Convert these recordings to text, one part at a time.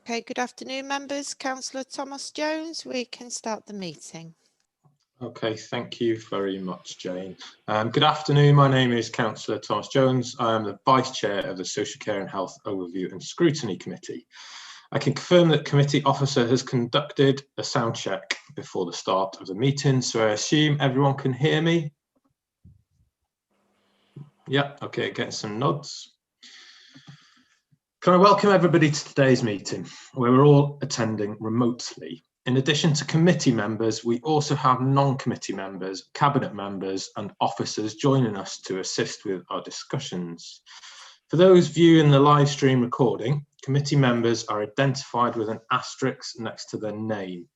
Okay, good afternoon, members. Councillor Thomas Jones, we can start the meeting. Okay, thank you very much, Jane. Good afternoon, my name is Councillor Thomas Jones. I am the Vice Chair of the Social Care and Health Overview and Scrutiny Committee. I can confirm that committee officer has conducted a sound check before the start of the meeting, so I assume everyone can hear me. Yeah, okay, getting some nods. Can I welcome everybody to today's meeting, where we're all attending remotely. In addition to committee members, we also have non-committee members, cabinet members and officers joining us to assist with our discussions. For those viewing the live stream recording, committee members are identified with an asterisk next to their name.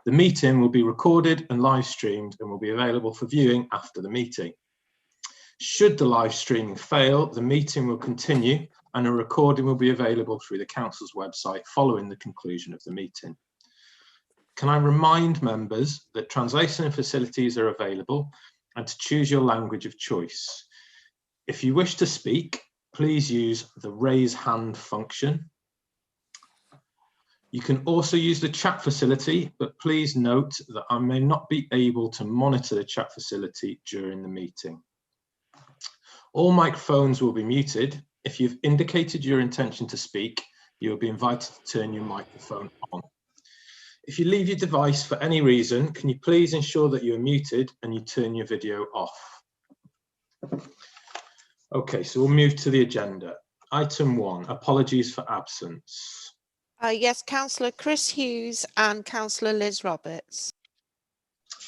The meeting will be recorded and live streamed and will be available for viewing after the meeting. Should the live streaming fail, the meeting will continue and a recording will be available through the council's website following the conclusion of the meeting. Can I remind members that translation facilities are available and to choose your language of choice. If you wish to speak, please use the raise hand function. You can also use the chat facility, but please note that I may not be able to monitor the chat facility during the meeting. All microphones will be muted. If you've indicated your intention to speak, you will be invited to turn your microphone on. If you leave your device for any reason, can you please ensure that you are muted and you turn your video off? Okay, so we'll move to the agenda. Item 1, apologies for absence. Yes, Councillor Chris Hughes and Councillor Liz Roberts.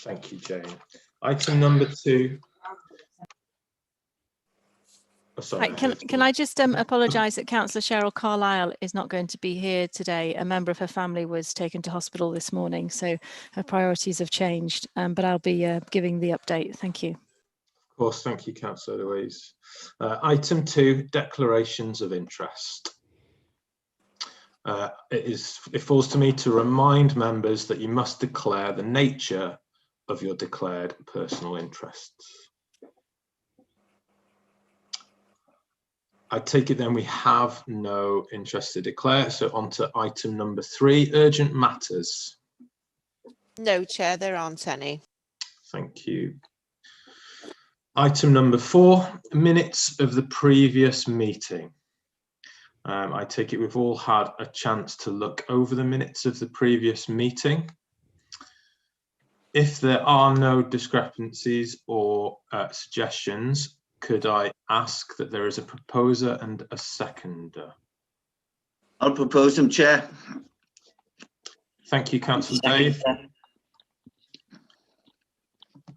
Thank you, Jane. Item number 2. Oh, sorry. Can I just apologise that Councillor Cheryl Carlisle is not going to be here today. A member of her family was taken to hospital this morning, so her priorities have changed, but I'll be giving the update. Thank you. Of course, thank you, Councillor Louise. Item 2, declarations of interest. It falls to me to remind members that you must declare the nature of your declared personal interests. I take it then we have no interest to declare, so on to item number 3, urgent matters. No, Chair, there aren't any. Thank you. Item number 4, minutes of the previous meeting. I take it we've all had a chance to look over the minutes of the previous meeting. If there are no discrepancies or suggestions, could I ask that there is a proposer and a seconder? I'll propose them, Chair. Thank you, Councillor Dave.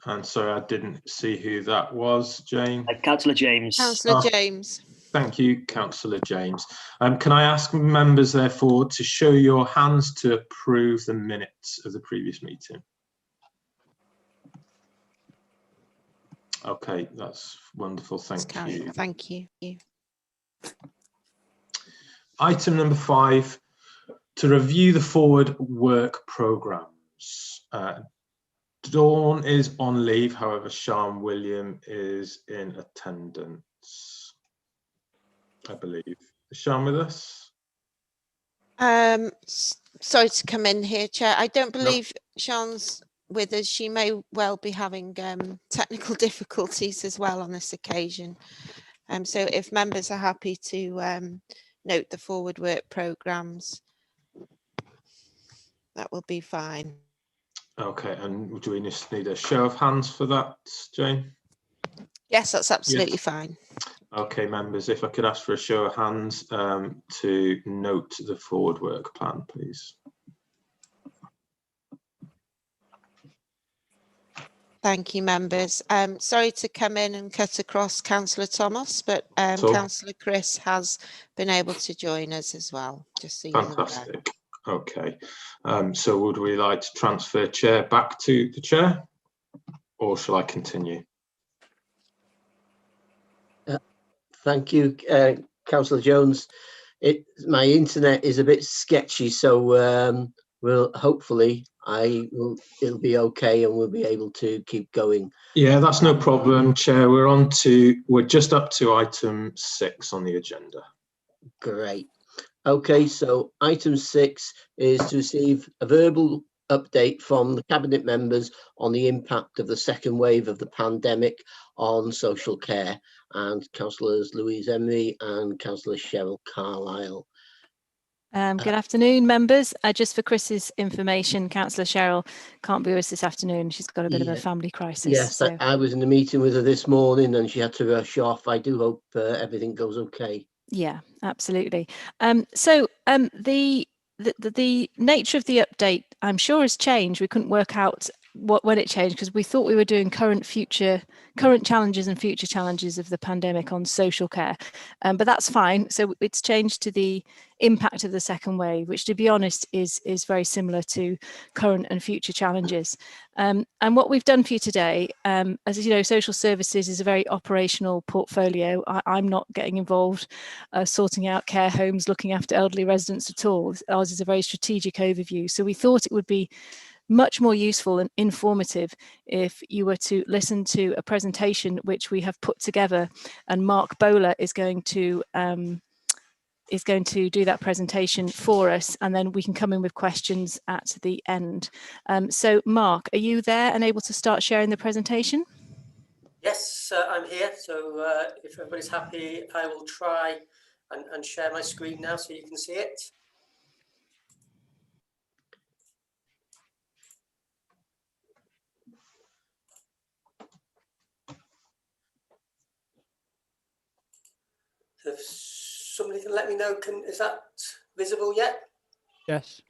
And sorry, I didn't see who that was, Jane. Councillor James. Councillor James. Thank you, Councillor James. Can I ask members, therefore, to show your hands to approve the minutes of the previous meeting? Okay, that's wonderful. Thank you. Thank you. Item number 5, to review the forward work programmes. Dawn is on leave, however, Sean William is in attendance, I believe. Is Sean with us? Sorry to come in here, Chair. I don't believe Sean's with us. She may well be having technical difficulties as well on this occasion. So if members are happy to note the forward work programmes, that will be fine. Okay, and do we just need a show of hands for that, Jane? Yes, that's absolutely fine. Okay, members, if I could ask for a show of hands to note the forward work plan, please. Thank you, members. Sorry to come in and cut across Councillor Thomas, but Councillor Chris has been able to join us as well, just so you know. Fantastic. Okay, so would we like to transfer chair back to the chair, or shall I continue? Thank you, Councillor Jones. My internet is a bit sketchy, so we'll hopefully it'll be okay and we'll be able to keep going. Yeah, that's no problem, Chair. We're just up to item 6 on the agenda. Great. Okay, so item 6 is to receive a verbal update from the Cabinet members on the impact of the second wave of the pandemic on social care, and Councillors Louise Emery and Councillor Cheryl Carlisle. Good afternoon, members. Just for Chris's information, Councillor Cheryl can't be with us this afternoon. She's got a bit of a family crisis. Yes, so. I was in a meeting with her this morning and she had to rush off. I do hope everything goes okay. Yeah, absolutely. The nature of the update, I'm sure, has changed. We couldn't work out when it changed because we thought we were doing current challenges and future challenges of the pandemic on social care, but that's fine. So it's changed to the impact of the second wave, which, to be honest, is very similar to current and future challenges. And what we've done for you today, as you know, social services is a very operational portfolio. I'm not getting involved sorting out care homes, looking after elderly residents at all. Ours is a very strategic overview. So we thought it would be much more useful and informative if you were to listen to a presentation which we have put together, and Mark Bowler is going to do that presentation for us, and then we can come in with questions at the end. So Mark, are you there and able to start sharing the presentation? Yes, I'm here. So if everybody's happy, I will try and share my screen now so you can see it. If somebody can let me know, is that visible yet? Yes.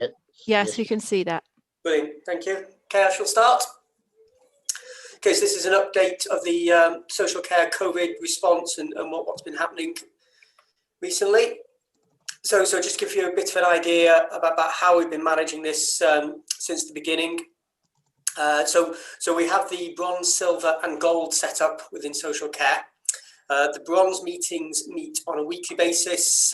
Yes, we can see that. Brilliant, thank you. Okay, I shall start. Okay, so this is an update of the social care COVID response and what's been happening recently. So just give you a bit of an idea about how we've been managing this since the beginning. So we have the bronze, silver and gold set up within social care. The bronze meetings meet on a weekly basis.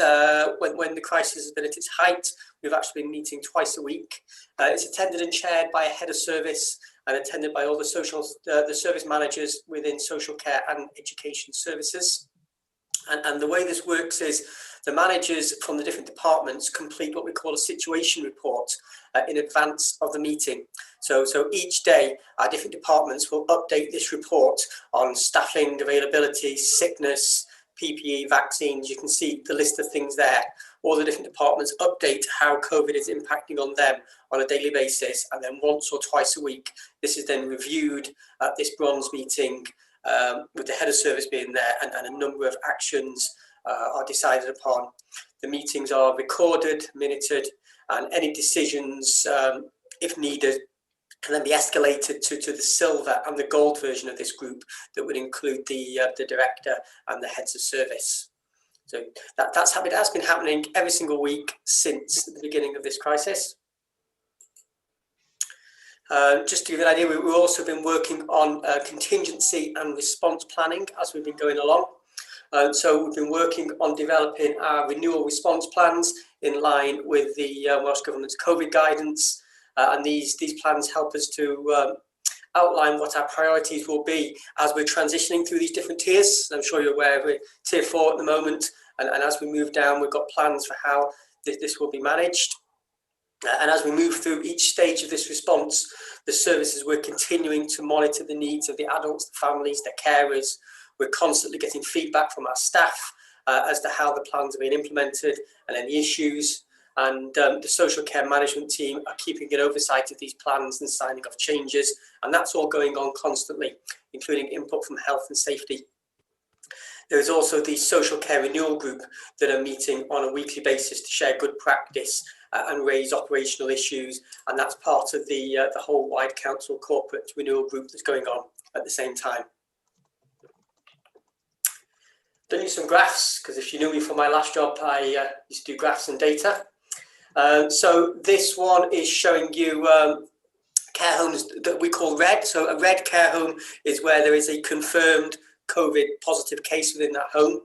When the crisis has been at its height, we've actually been meeting twice a week. It's attended and chaired by a head of service and attended by all the service managers within social care and education services. And the way this works is the managers from the different departments complete what we call a situation report in advance of the meeting. So each day our different departments will update this report on staffing, availability, sickness, PPE, vaccines. You can see the list of things there. All the different departments update how COVID is impacting on them on a daily basis, and then once or twice a week this is then reviewed at this bronze meeting, with the head of service being there, and a number of actions are decided upon. The meetings are recorded, minuted, and any decisions, if needed, can then be escalated to the silver and the gold version of this group that would include the director and the heads of service. So that's been happening every single week since the beginning of this crisis. Just to give you an idea, we've also been working on contingency and response planning as we've been going along. So we've been working on developing our renewal response plans in line with the Welsh Government's COVID guidance. And these plans help us to outline what our priorities will be as we're transitioning through these different tiers. I'm sure you're aware we're tier 4 at the moment. And as we move down, we've got plans for how this will be managed. And as we move through each stage of this response, the services, we're continuing to monitor the needs of the adults, the families, the carers. We're constantly getting feedback from our staff as to how the plans are being implemented and any issues. And the social care management team are keeping an oversight of these plans and signing off changes. And that's all going on constantly, including input from health and safety. There is also the social care renewal group that are meeting on a weekly basis to share good practice and raise operational issues, and that's part of the whole wide council corporate renewal group that's going on at the same time. Done you some graphs, because if you knew me from my last job, I used to do graphs and data. So this one is showing you care homes that we call red. So a red care home is where there is a confirmed COVID positive case within that home.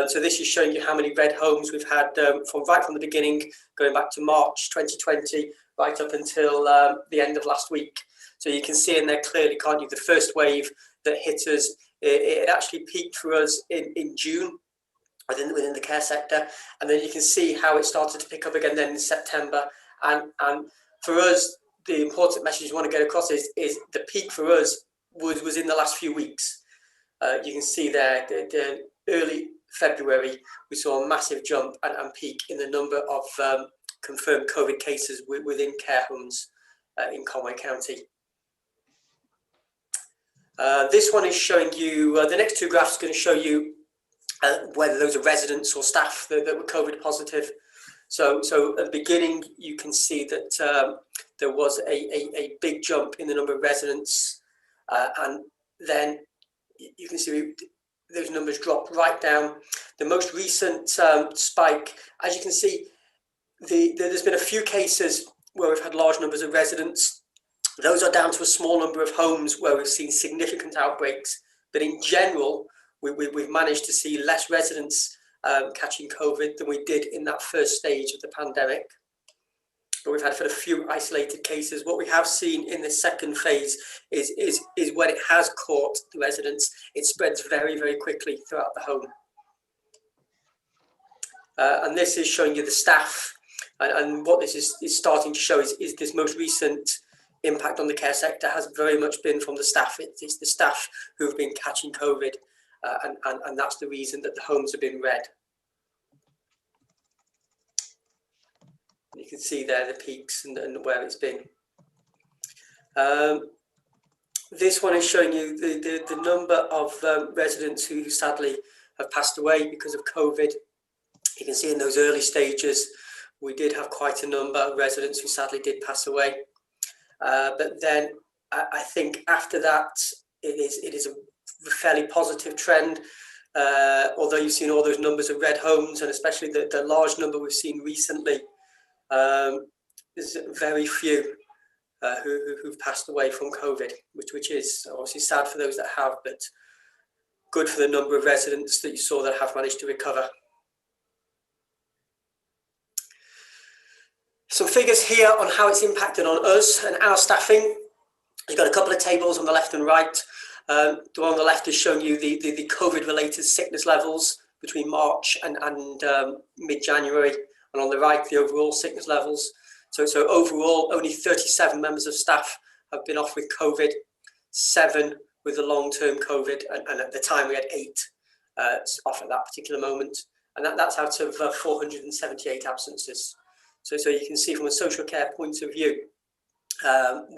So this is showing you how many red homes we've had right from the beginning, going back to March 2020, right up until the end of last week. So you can see in there clearly, can't you, the first wave that hit us, it actually peaked for us in June, within the care sector. And then you can see how it started to pick up again then in September. And for us, the important message we want to get across is the peak for us was in the last few weeks. You can see there the early February, we saw a massive jump and peak in the number of confirmed COVID cases within care homes in Conway County. This one is showing you, the next two graphs are going to show you whether those are residents or staff that were COVID positive. So at the beginning, you can see that there was a big jump in the number of residents, and then you can see those numbers dropped right down. The most recent spike, as you can see, there's been a few cases where we've had large numbers of residents. Those are down to a small number of homes where we've seen significant outbreaks. But in general, we've managed to see less residents catching COVID than we did in that first stage of the pandemic. But we've had a few isolated cases. What we have seen in the second phase is when it has caught the residents, it spreads very, very quickly throughout the home. And this is showing you the staff. And what this is starting to show is this most recent impact on the care sector has very much been from the staff. It's the staff who have been catching COVID, and that's the reason that the homes have been red. You can see there the peaks and where it's been. This one is showing you the number of residents who sadly have passed away because of COVID. You can see in those early stages, we did have quite a number of residents who sadly did pass away. But then I think after that, it is a fairly positive trend. Although you've seen all those numbers of red homes, and especially the large number we've seen recently, there's very few who've passed away from COVID, which is obviously sad for those that have, but good for the number of residents that you saw that have managed to recover. Some figures here on how it's impacted on us and our staffing. You've got a couple of tables on the left and right. The one on the left is showing you the COVID-related sickness levels between March and mid-January, and on the right, the overall sickness levels. So overall, only 37 members of staff have been off with COVID, 7 with the long-term COVID, and at the time we had 8 off at that particular moment. And that's out of 478 absences. So you can see from a social care point of view,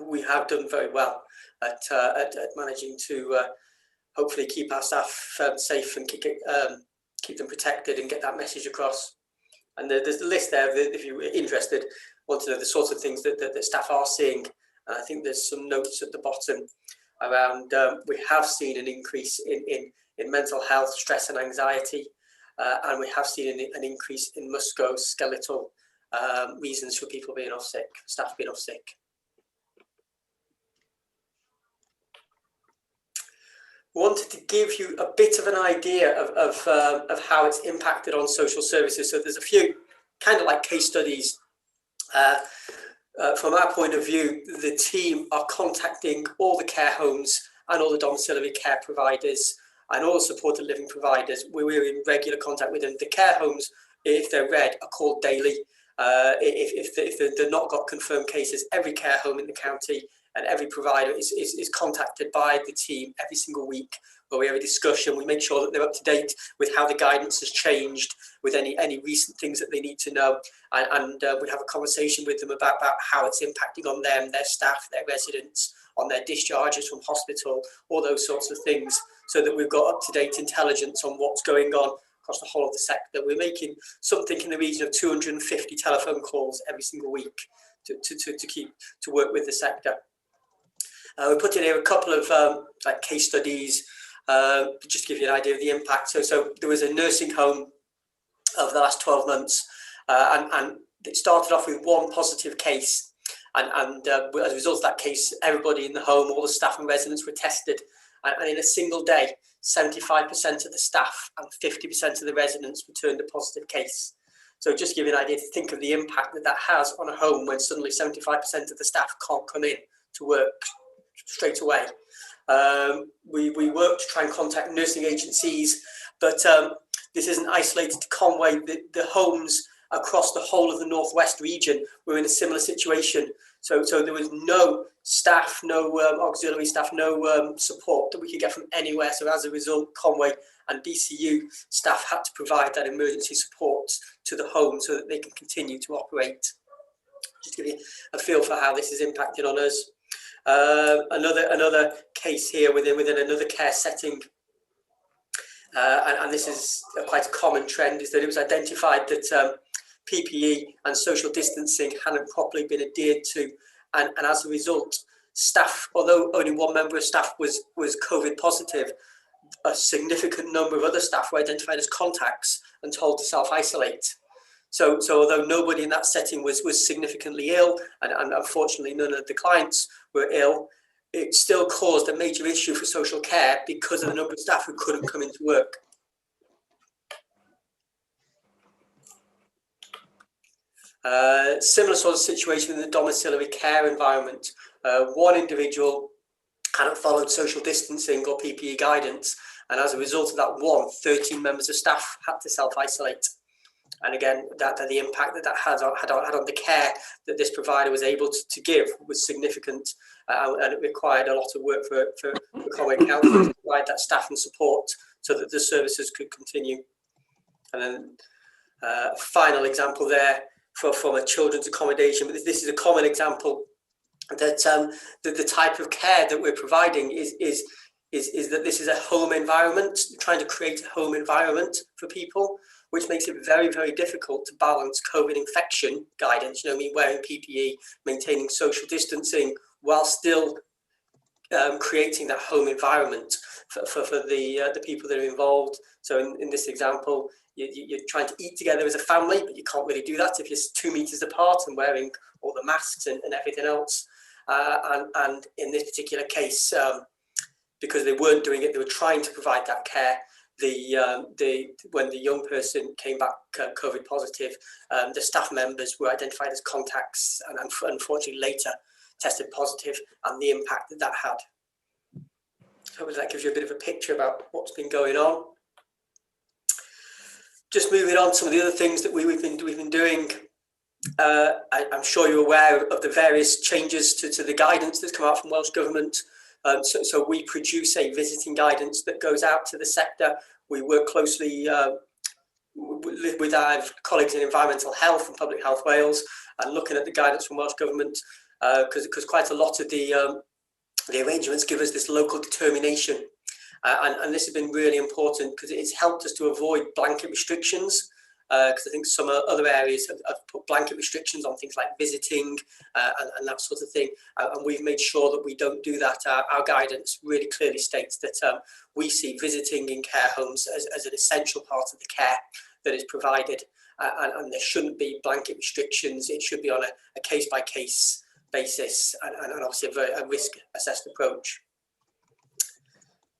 we have done very well at managing to hopefully keep our staff safe and keep them protected and get that message across. And there's the list there, if you're interested, want to know the sorts of things that staff are seeing. And I think there's some notes at the bottom around, we have seen an increase in mental health, stress and anxiety, and we have seen an increase in musculoskeletal reasons for people being off sick, staff being off sick. Wanted to give you a bit of an idea of how it's impacted on social services. So there's a few kind of like case studies. From our point of view, the team are contacting all the care homes and all the domiciliary care providers and all the supported living providers. We're in regular contact with them. The care homes, if they're red, are called daily. If they're not got confirmed cases, every care home in the county and every provider is contacted by the team every single week, where we have a discussion. We make sure that they're up to date with how the guidance has changed, with any recent things that they need to know, and we have a conversation with them about how it's impacting on them, their staff, their residents, on their discharges from hospital, all those sorts of things, so that we've got up-to-date intelligence on what's going on across the whole of the sector. We're making something in the region of 250 telephone calls every single week to work with the sector. We put in here a couple of like case studies, just to give you an idea of the impact. So there was a nursing home over the last 12 months, and it started off with one positive case. And as a result of that case, everybody in the home, all the staff and residents were tested. And in a single day, 75% of the staff and 50% of the residents returned a positive case. So just to give you an idea to think of the impact that has on a home when suddenly 75% of the staff can't come in to work straight away. We work to try and contact nursing agencies, but this isn't isolated to Conway. The homes across the whole of the Northwest region were in a similar situation. So there was no staff, no auxiliary staff, no support that we could get from anywhere. So as a result, Conway and BCU staff had to provide that emergency support to the home so that they can continue to operate. Just to give you a feel for how this is impacted on us. Another case here within another care setting, and this is quite a common trend, is that it was identified that PPE and social distancing hadn't properly been adhered to, and as a result, staff, although only one member of staff was COVID positive, a significant number of other staff were identified as contacts and told to self-isolate. So although nobody in that setting was significantly ill, and unfortunately none of the clients were ill, it still caused a major issue for social care because of the number of staff who couldn't come into work. Similar sort of situation in the domiciliary care environment. One individual hadn't followed social distancing or PPE guidance, and as a result of that 13 members of staff had to self-isolate. And again, the impact that had on the care that this provider was able to give was significant, and it required a lot of work for Conway Council to provide that staff and support so that the services could continue. And then final example there from a children's accommodation, but this is a common example that the type of care that we're providing is that this is a home environment, trying to create a home environment for people, which makes it very, very difficult to balance COVID infection guidance, wearing PPE, maintaining social distancing, while still creating that home environment for the people that are involved. So in this example, you're trying to eat together as a family, but you can't really do that if you're 2 meters apart and wearing all the masks and everything else. And in this particular case, because they weren't doing it, they were trying to provide that care. When the young person came back COVID positive, the staff members were identified as contacts, and unfortunately later tested positive, and the impact that had. So that gives you a bit of a picture about what's been going on. Just moving on to some of the other things that we've been doing. I'm sure you're aware of the various changes to the guidance that's come out from Welsh Government. So we produce a visiting guidance that goes out to the sector. We work closely with our colleagues in Environmental Health and Public Health Wales, and looking at the guidance from Welsh Government, because quite a lot of the arrangements give us this local determination. And this has been really important because it's helped us to avoid blanket restrictions, because I think some other areas have put blanket restrictions on things like visiting and that sort of thing. And we've made sure that we don't do that. Our guidance really clearly states that we see visiting in care homes as an essential part of the care that is provided. And there shouldn't be blanket restrictions. It should be on a case-by-case basis, and obviously a risk-assessed approach.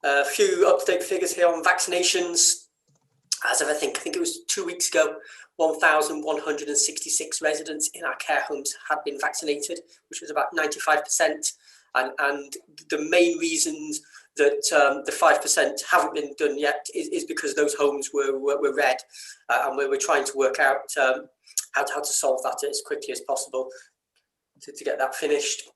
A few up-to-date figures here on vaccinations. As of I think it was 2 weeks ago, 1,166 residents in our care homes had been vaccinated, which was about 95%. And the main reasons that the 5% haven't been done yet is because those homes were red, and we were trying to work out how to solve that as quickly as possible to get that finished.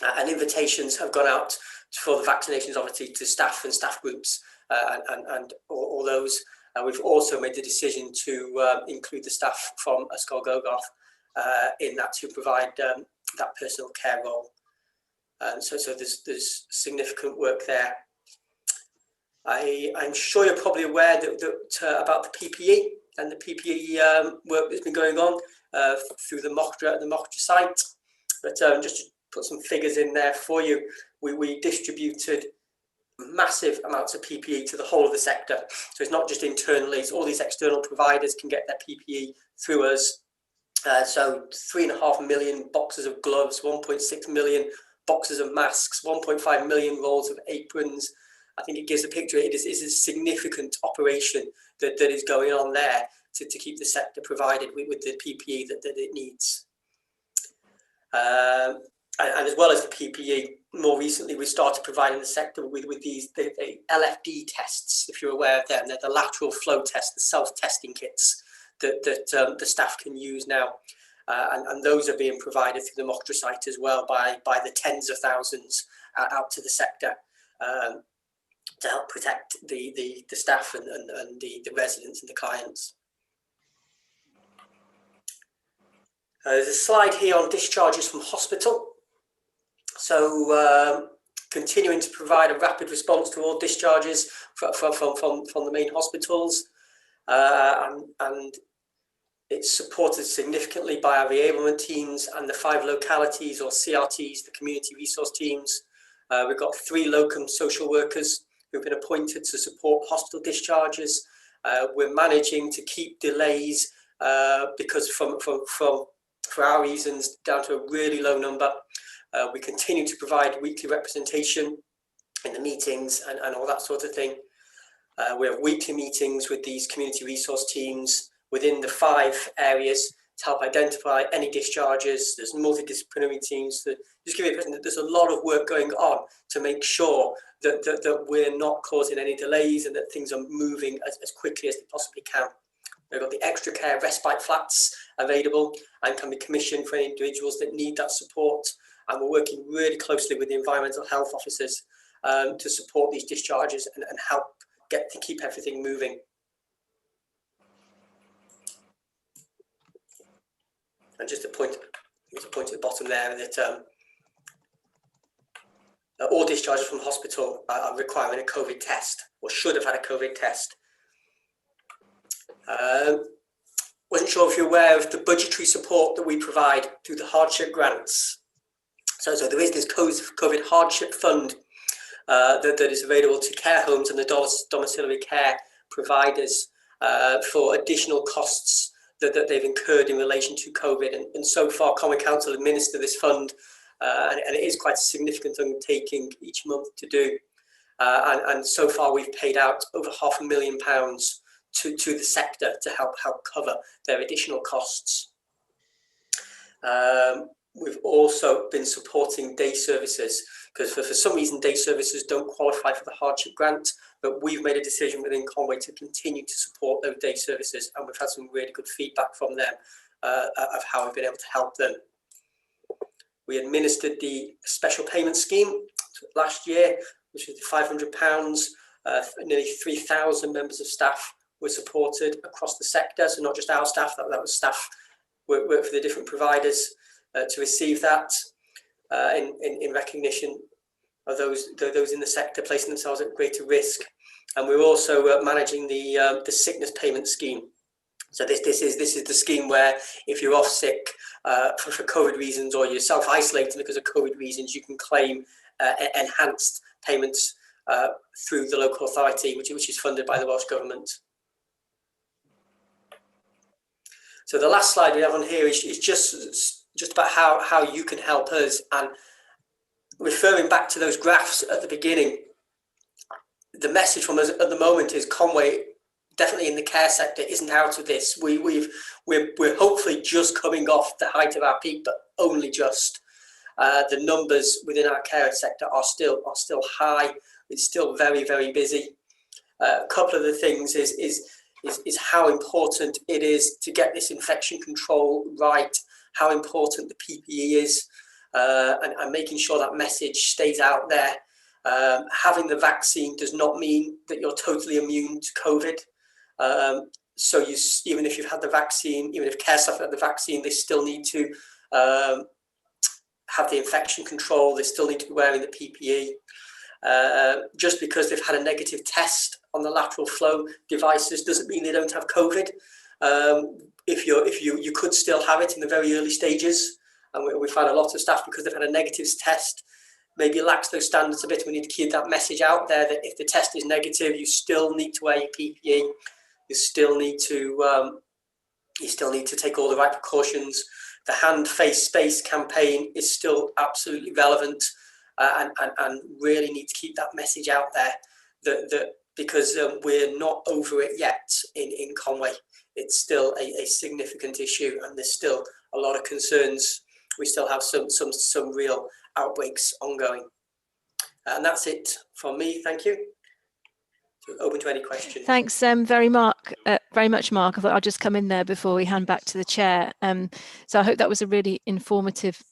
And invitations have gone out for the vaccinations, obviously, to staff and staff groups and all those. We've also made the decision to include the staff from Ysgol Gofal in that to provide that personal care role. So there's significant work there. I'm sure you're probably aware that about the PPE and the PPE work that's been going on through the Mochtra site. But just to put some figures in there for you, we distributed massive amounts of PPE to the whole of the sector. So it's not just internally, it's all these external providers can get their PPE through us. So 3.5 million boxes of gloves, 1.6 million boxes of masks, 1.5 million rolls of aprons. I think it gives a picture. It is a significant operation that is going on there to keep the sector provided with the PPE that it needs. and as well as the PPE, more recently we started providing the sector with these the LFD tests, if you're aware of them. They're the lateral flow tests, the self-testing kits that the staff can use now, and those are being provided through the Mochtra site as well by the tens of thousands out to the sector, to help protect the staff and the residents and the clients. There's a slide here on discharges from hospital. So continuing to provide a rapid response to all discharges from the main hospitals, and it's supported significantly by our reablement teams and the 5 localities or CRTs, the community resource teams. We've got 3 locum social workers who've been appointed to support hospital discharges. We're managing to keep delays because for our reasons down to a really low number. We continue to provide weekly representation in the meetings and all that sort of thing. We have weekly meetings with these community resource teams within the 5 areas to help identify any discharges. There's multidisciplinary teams. Just give you a picture, there's a lot of work going on to make sure that we're not causing any delays and that things are moving as quickly as they possibly can. We've got the extra care respite flats available and can be commissioned for any individuals that need that support. And we're working really closely with the environmental health officers to support these discharges and help keep everything moving. And just a point at the bottom there that all discharges from hospital are requiring a COVID test or should have had a COVID test. Wasn't sure if you're aware of the budgetary support that we provide through the hardship grants. So there is this COVID hardship fund that is available to care homes and the domiciliary care providers for additional costs that they've incurred in relation to COVID. And so far, Common Council administer this fund, and it is quite a significant undertaking each month to do. And so far, we've paid out over £500,000 to the sector to help cover their additional costs. We've also been supporting day services because for some reason day services don't qualify for the hardship grant, but we've made a decision within Conway to continue to support those day services, and we've had some really good feedback from them of how we've been able to help them. We administered the special payment scheme last year, which was £500. Nearly 3,000 members of staff were supported across the sector, so not just our staff, that was staff work for the different providers to receive that in recognition of those in the sector placing themselves at greater risk. And we're also managing the sickness payment scheme. So this is the scheme where if you're off sick for COVID reasons or you're self-isolating because of COVID reasons, you can claim enhanced payments through the local authority, which is funded by the Welsh Government. So the last slide we have on here is just about how you can help us, and referring back to those graphs at the beginning, the message from us at the moment is Conway, definitely in the care sector, isn't out of this. We're hopefully just coming off the height of our peak, but only just. The numbers within our care sector are still high. It's still very, very busy. A couple of the things is how important it is to get this infection control right, how important the PPE is, and making sure that message stays out there. Having the vaccine does not mean that you're totally immune to COVID. So even if you've had the vaccine, even if care staff have had the vaccine, they still need to have the infection control. They still need to be wearing the PPE. Just because they've had a negative test on the lateral flow devices doesn't mean they don't have COVID. If you could still have it in the very early stages, and we've had a lot of staff because they've had a negative test, maybe lax those standards a bit. We need to keep that message out there that if the test is negative, you still need to wear your PPE. You still need to take all the right precautions. The hand, face, space campaign is still absolutely relevant, and really need to keep that message out there that because we're not over it yet in Conway. It's still a significant issue, and there's still a lot of concerns we still have some real outbreaks ongoing. And that's it from me. Thank you. So open to any questions. Thanks very much, Mark. I thought I'll just come in there before we hand back to the chair. So I hope that was a really informative,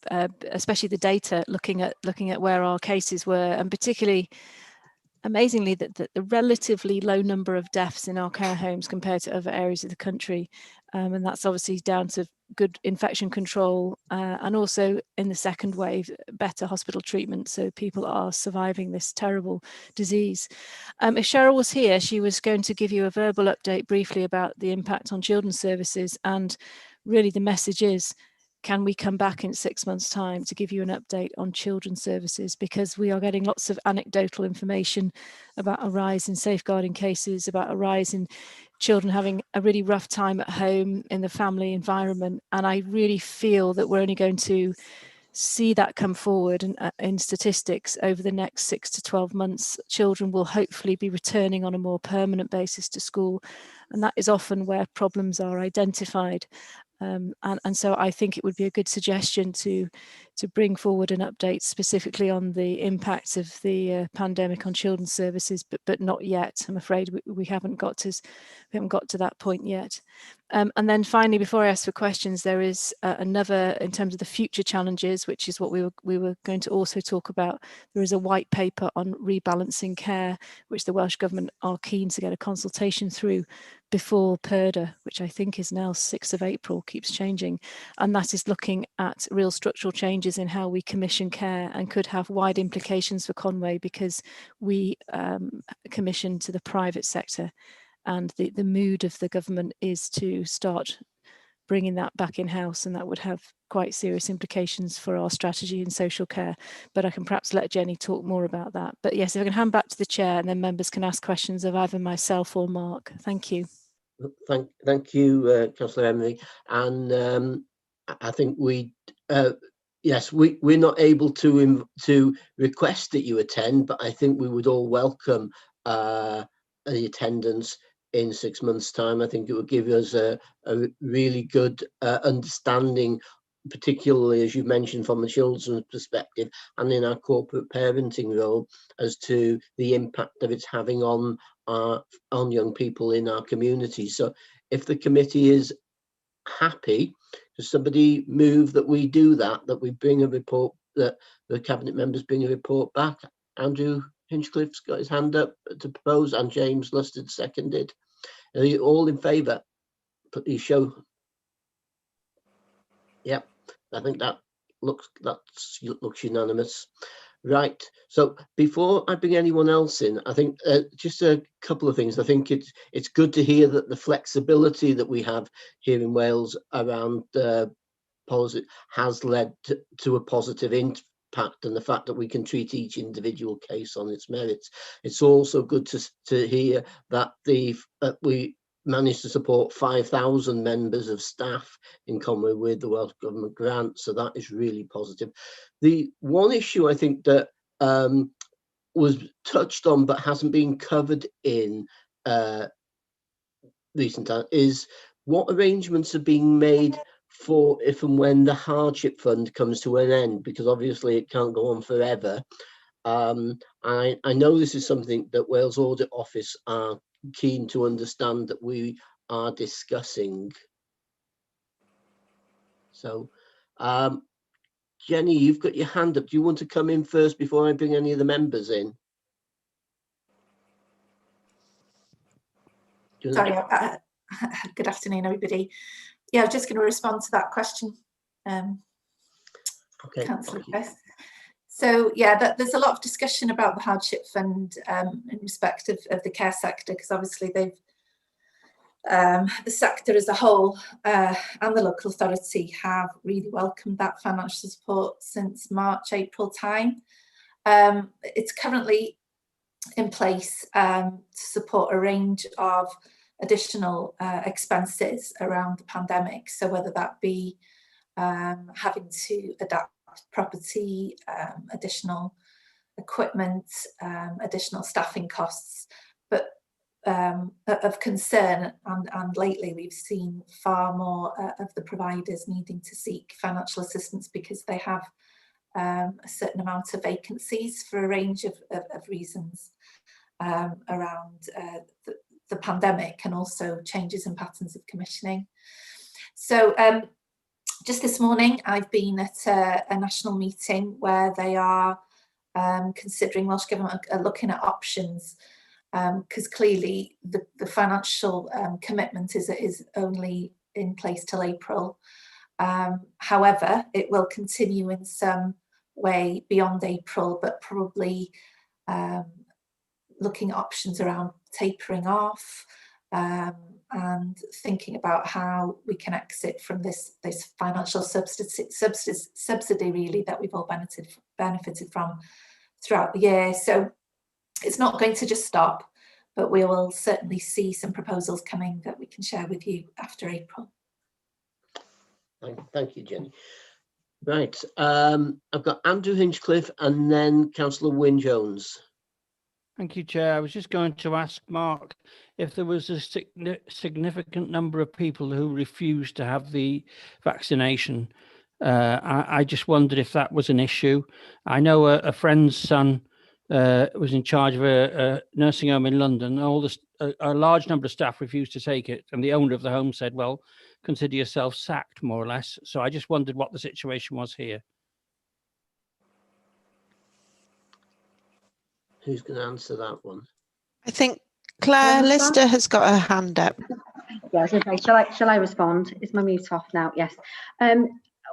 especially the data, looking at where our cases were, and particularly, amazingly, that the relatively low number of deaths in our care homes compared to other areas of the country. And that's obviously down to good infection control and also in the second wave, better hospital treatment. So people are surviving this terrible disease. If Cheryl was here, she was going to give you a verbal update briefly about the impact on children's services. And really the message is, can we come back in 6 months' time to give you an update on children's services? Because we are getting lots of anecdotal information about a rise in safeguarding cases, about a rise in children having a really rough time at home in the family environment. And I really feel that we're only going to see that come forward in statistics over the next 6 to 12 months. Children will hopefully be returning on a more permanent basis to school. And that is often where problems are identified. And so I think it would be a good suggestion to bring forward an update specifically on the impacts of the pandemic on children's services, but not yet. I'm afraid we haven't got to that point yet. And then finally, before I ask for questions, there is another, in terms of the future challenges, which is what we were going to also talk about. There is a white paper on rebalancing care, which the Welsh Government are keen to get a consultation through before PERDA, which I think is now 6th of April, keeps changing. And that is looking at real structural changes in how we commission care, and could have wide implications for Conway, because we commission to the private sector. And the mood of the government is to start bringing that back in-house, and that would have quite serious implications for our strategy in social care. But I can perhaps let Jenny talk more about that. But yes, if I can hand back to the chair, and then members can ask questions of either myself or Mark. Thank you. Thank you, Councillor Emery. And I think yes, we're not able to request that you attend, but I think we would all welcome the attendance in 6 months' time. I think it would give us a really good understanding, particularly, as you mentioned, from the children's perspective and in our corporate parenting role, as to the impact that it's having on young people in our community. So if the committee is happy, does somebody move that we do that we bring a report, that the cabinet members bring a report back? Andrew Hinchcliffe's got his hand up to propose, and James Lusted seconded. Are you all in favour? Please show. Yep, I think that looks unanimous. Right, so before I bring anyone else in, I think just a couple of things. I think it's good to hear that the flexibility that we have here in Wales around policy has led to a positive impact, and the fact that we can treat each individual case on its merits. It's also good to hear that we managed to support 5,000 members of staff in Conway with the Welsh Government grant, so that is really positive. The one issue I think that was touched on but hasn't been covered in recent time is what arrangements are being made for if and when the hardship fund comes to an end, because obviously it can't go on forever. I know this is something that Wales Audit Office are keen to understand that we are discussing. So Jenny, you've got your hand up. Do you want to come in first before I bring any of the members in? Sorry, good afternoon, everybody. Yeah, I was just going to respond to that question, Okay. Councillor Beth. So yeah, there's a lot of discussion about the hardship fund in respect of the care sector, because obviously they've the sector as a whole and the local authority have really welcomed that financial support since March, April time. It's currently in place to support a range of additional expenses around the pandemic. So whether that be having to adapt property, additional equipment, additional staffing costs, but of concern, and lately we've seen far more of the providers needing to seek financial assistance because they have a certain amount of vacancies for a range of reasons around the pandemic and also changes in patterns of commissioning. So just this morning I've been at a national meeting where they are considering, Welsh Government are looking at options, because clearly the financial commitment is only in place till April. However, it will continue in some way beyond April, but probably looking at options around tapering off and thinking about how we can exit from this financial subsidy really that we've all benefited from throughout the year. So it's not going to just stop, but we will certainly see some proposals coming that we can share with you after April. Thank you, Jenny. Right, I've got Andrew Hinchcliffe and then Councillor Wyn Jones. Thank you, Chair. I was just going to ask Mark if there was a significant number of people who refused to have the vaccination. I just wondered if that was an issue. I know a friend's son was in charge of a nursing home in London. A large number of staff refused to take it, and the owner of the home said, well, consider yourself sacked, more or less. So I just wondered what the situation was here. Who's going to answer that one? I think Claire Lister has got her hand up. Yes, okay. Shall I respond? Is my mute off now? Yes.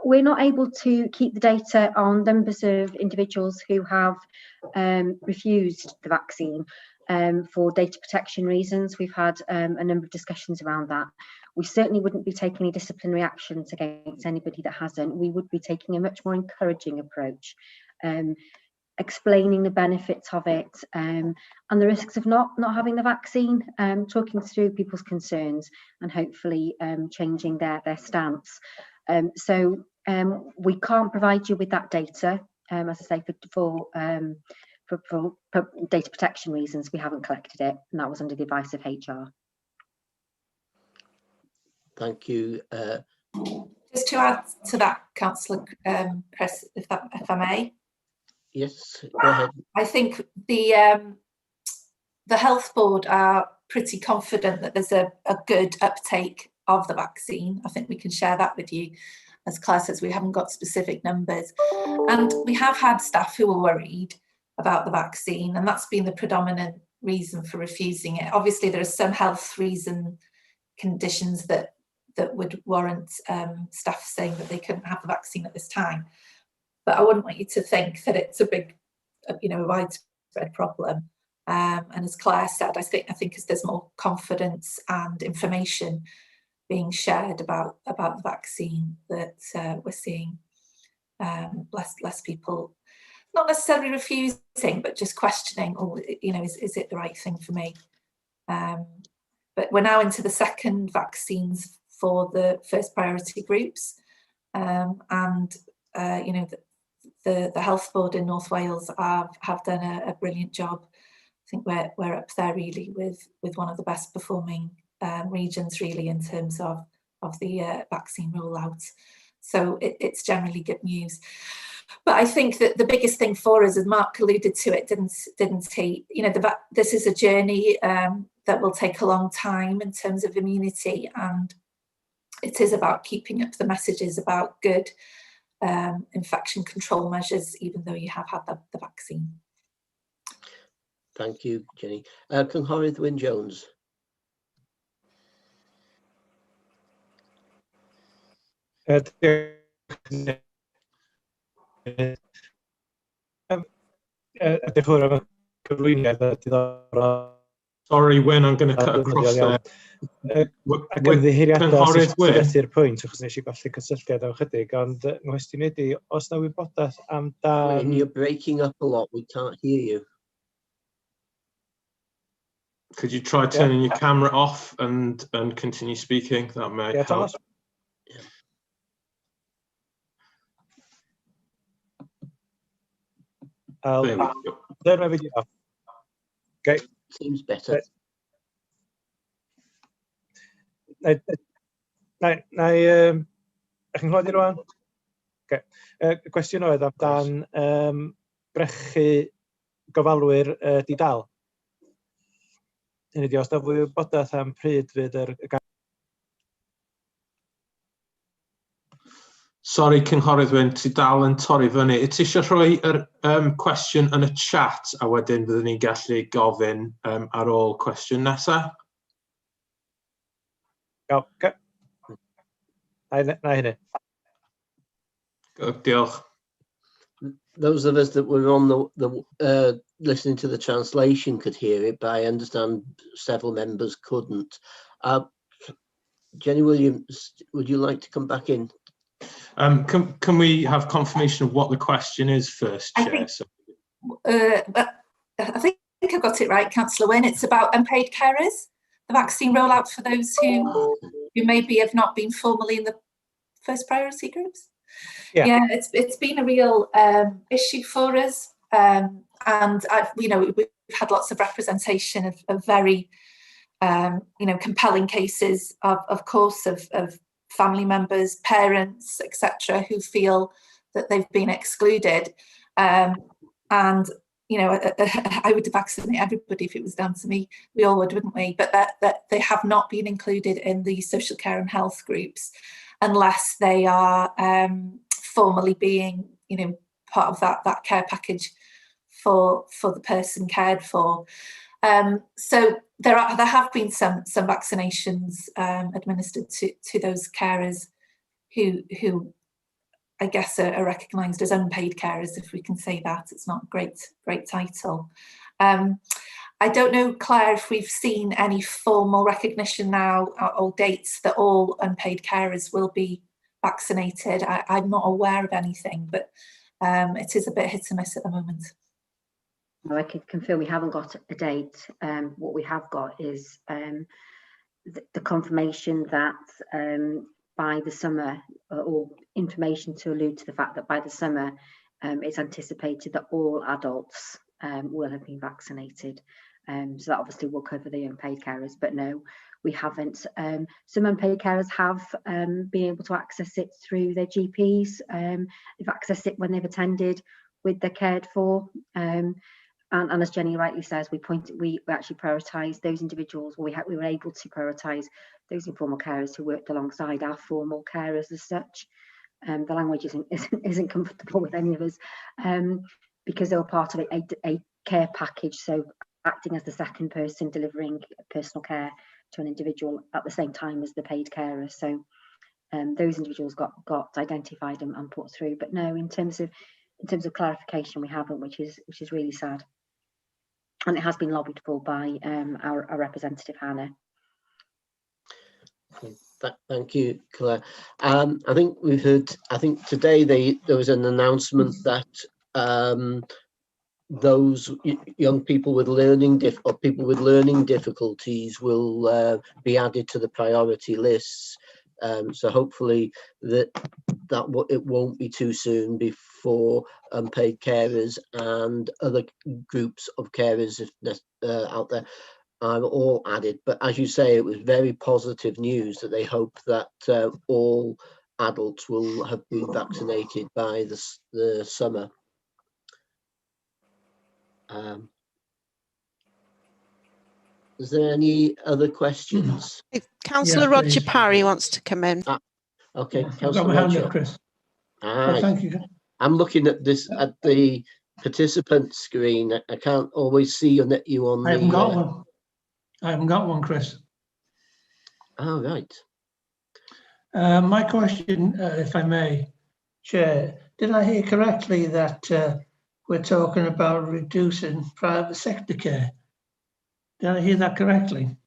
We're not able to keep the data on numbers of individuals who have refused the vaccine for data protection reasons. We've had a number of discussions around that. We certainly wouldn't be taking any disciplinary actions against anybody that hasn't. We would be taking a much more encouraging approach, explaining the benefits of it and the risks of not having the vaccine, talking through people's concerns and hopefully changing their stance. So we can't provide you with that data, as I say, for data protection reasons. We haven't collected it, and that was under the advice of HR. Thank you. Just to add to that, Councillor Press, if I may. Yes, go ahead. I think the Health Board are pretty confident that there's a good uptake of the vaccine. I think we can share that with you. As Claire says, we haven't got specific numbers. And we have had staff who are worried about the vaccine, and that's been the predominant reason for refusing it. Obviously, there are some health conditions that would warrant staff saying that they couldn't have the vaccine at this time. But I wouldn't want you to think that it's a big, a widespread problem. And as Claire said, I think as there's more confidence and information being shared about the vaccine, that we're seeing less people, not necessarily refusing, but just questioning, is it the right thing for me? But we're now into the second vaccines for the first priority groups, and the Health Board in North Wales have done a brilliant job. I think we're up there really with one of the best performing regions really in terms of the vaccine rollout. So it's generally good news. But I think that the biggest thing for us, as Mark alluded to it, didn't he? This is a journey that will take a long time in terms of immunity, and it is about keeping up the messages about good infection control measures, even though you have had the vaccine. Thank you, Jenny. Cynghorydd Wyn Jones. Sorry, Wyn, I'm going to cut across there. Cynghorydd Wyn. Pwynt, achos nes I golli cysylltiad am chydig, ond nghwestiwn ydi, os na wybodaeth am Wyn, you're breaking up a lot. We can't hear you. Could you try turning your camera off and continue speaking? That may help. Thomas. I'll turn my video off. Okay. Seems better. chi'n clywed i rwan? Okay. Y cwestiwn oedd amdan brechu gofalwyr di-dal. Hynny ydi, os na fwy o wybodaeth am pryd fydd yr... Sori, Cynghorydd Wyn, ti dal yn torri fyny. Ti eisiau rhoi yr cwestiwn yn y chat a wedyn byddwn ni'n gallu gofyn ar ôl cwestiwn nesaf? Okay. Na hynny. Diolch. Those of us that were on the listening to the translation could hear it, but I understand several members couldn't. Jenny Williams, would you like to come back in? Can we have confirmation of what the question is first, Chair? I think I've got it right, Councillor Wynne. It's about unpaid carers, the vaccine rollout for those who maybe have not been formally in the first priority groups. Yeah, it's been a real issue for us, and we've had lots of representation of very compelling cases of course of family members, parents, etc., who feel that they've been excluded, and I would vaccinate everybody if it was down to me. We all would, wouldn't we? But that they have not been included in the social care and health groups unless they are formally being, part of that care package for the person cared for. So there have been some vaccinations administered to those carers who I guess are recognised as unpaid carers, if we can say that. It's not a great title. I don't know, Claire, if we've seen any formal recognition now or dates that all unpaid carers will be vaccinated. I'm not aware of anything, but it is a bit hit and miss at the moment. No, I can confirm we haven't got a date. What we have got is the confirmation that by the summer, or information to allude to the fact that by the summer, it's anticipated that all adults will have been vaccinated. So that obviously will cover the unpaid carers, but no, we haven't. Some unpaid carers have been able to access it through their GPs. They've accessed it when they've attended with their cared for. And as Jenny rightly says, we actually prioritise those individuals. We were able to prioritise those informal carers who worked alongside our formal carers as such. The language isn't comfortable with any of us because they were part of a care package. So acting as the second person delivering personal care to an individual at the same time as the paid carer. So those individuals got identified and put through. But no, in terms of clarification, we haven't, which is really sad. And it has been lobbied for by our representative, Hannah. Thank you, Claire. I think we've heard, I think today there was an announcement that those young people with learning difficulties will be added to the priority lists. So hopefully it won't be too soon before unpaid carers and other groups of carers out there are all added. But as you say, it was very positive news that they hope that all adults will have been vaccinated by the summer. Is there any other questions? Councillor Roger Parry wants to come in. Okay, Councillor Roger. Chris. Thank you. I'm looking at the participant screen. I can't always see you on I haven't got one. I haven't got one, Chris. Oh, right. My question, if I may, Chair, did I hear correctly that we're talking about reducing private sector care? Did I hear that correctly?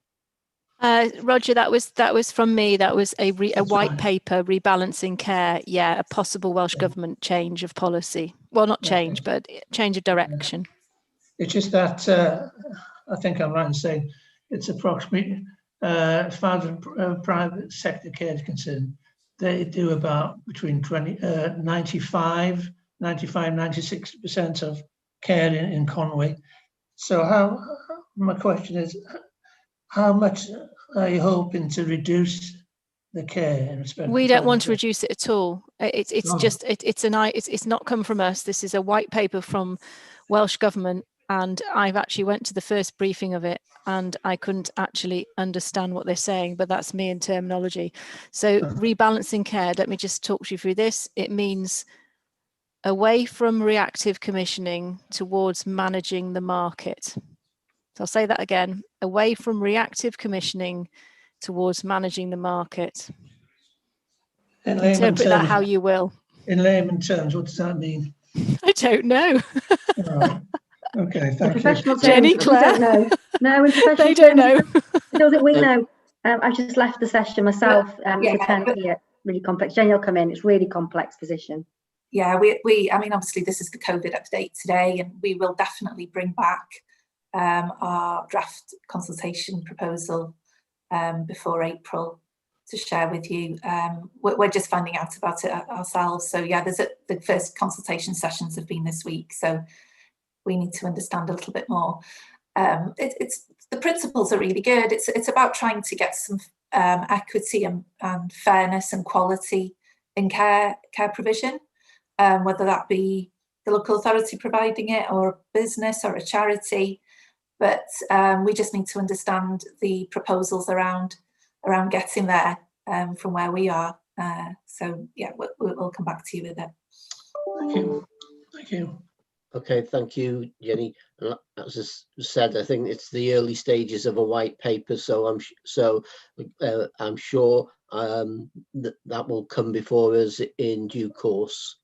Roger, that was from me. That was a white paper, rebalancing care. Yeah, a possible Welsh Government change of policy. Well, not change, but change of direction. It's just that I think I'm right in saying it's approximately, as far as private sector care is concerned, they do about between 95, 96% of care in Conwy. So my question is, how are you hoping to reduce the care in respect? We of don't want to private reduce it at all. It's Oh. just it's not come from us. This is a white paper from Welsh Government, and I've actually went to the first briefing of it, and I couldn't actually understand what they're saying, but that's me in terminology. So rebalancing care, let me just talk you through this. It means away from reactive commissioning towards managing the market. So I'll say that again, away from reactive commissioning towards managing the market. In layman Interpret that terms, how you will. in layman terms, what does that mean? I don't know. Right. Okay, In thank you. professional Jenny, terms, we Claire? don't know. No, in professional They don't know. Does it? We know. I've just left the session myself to attend here. Really complex. Jenny will come in. It's really complex position. Yeah, I mean, obviously this is the COVID update today, and we will definitely bring back our draft consultation proposal before April to share with you. We're just finding out about it ourselves. So yeah, the first consultation sessions have been this week, so we need to understand a little bit more. It's the principles are really good. It's about trying to get some equity and fairness and quality in care provision, whether that be the local authority providing it or a business or a charity. But we just need to understand the proposals around getting there from where we are. So yeah, we'll come back to you with it. Thank you. Thank you. Okay, thank you, Jenny. As I said, I think it's the early stages of a white paper, so I'm sure that will come before us in due course.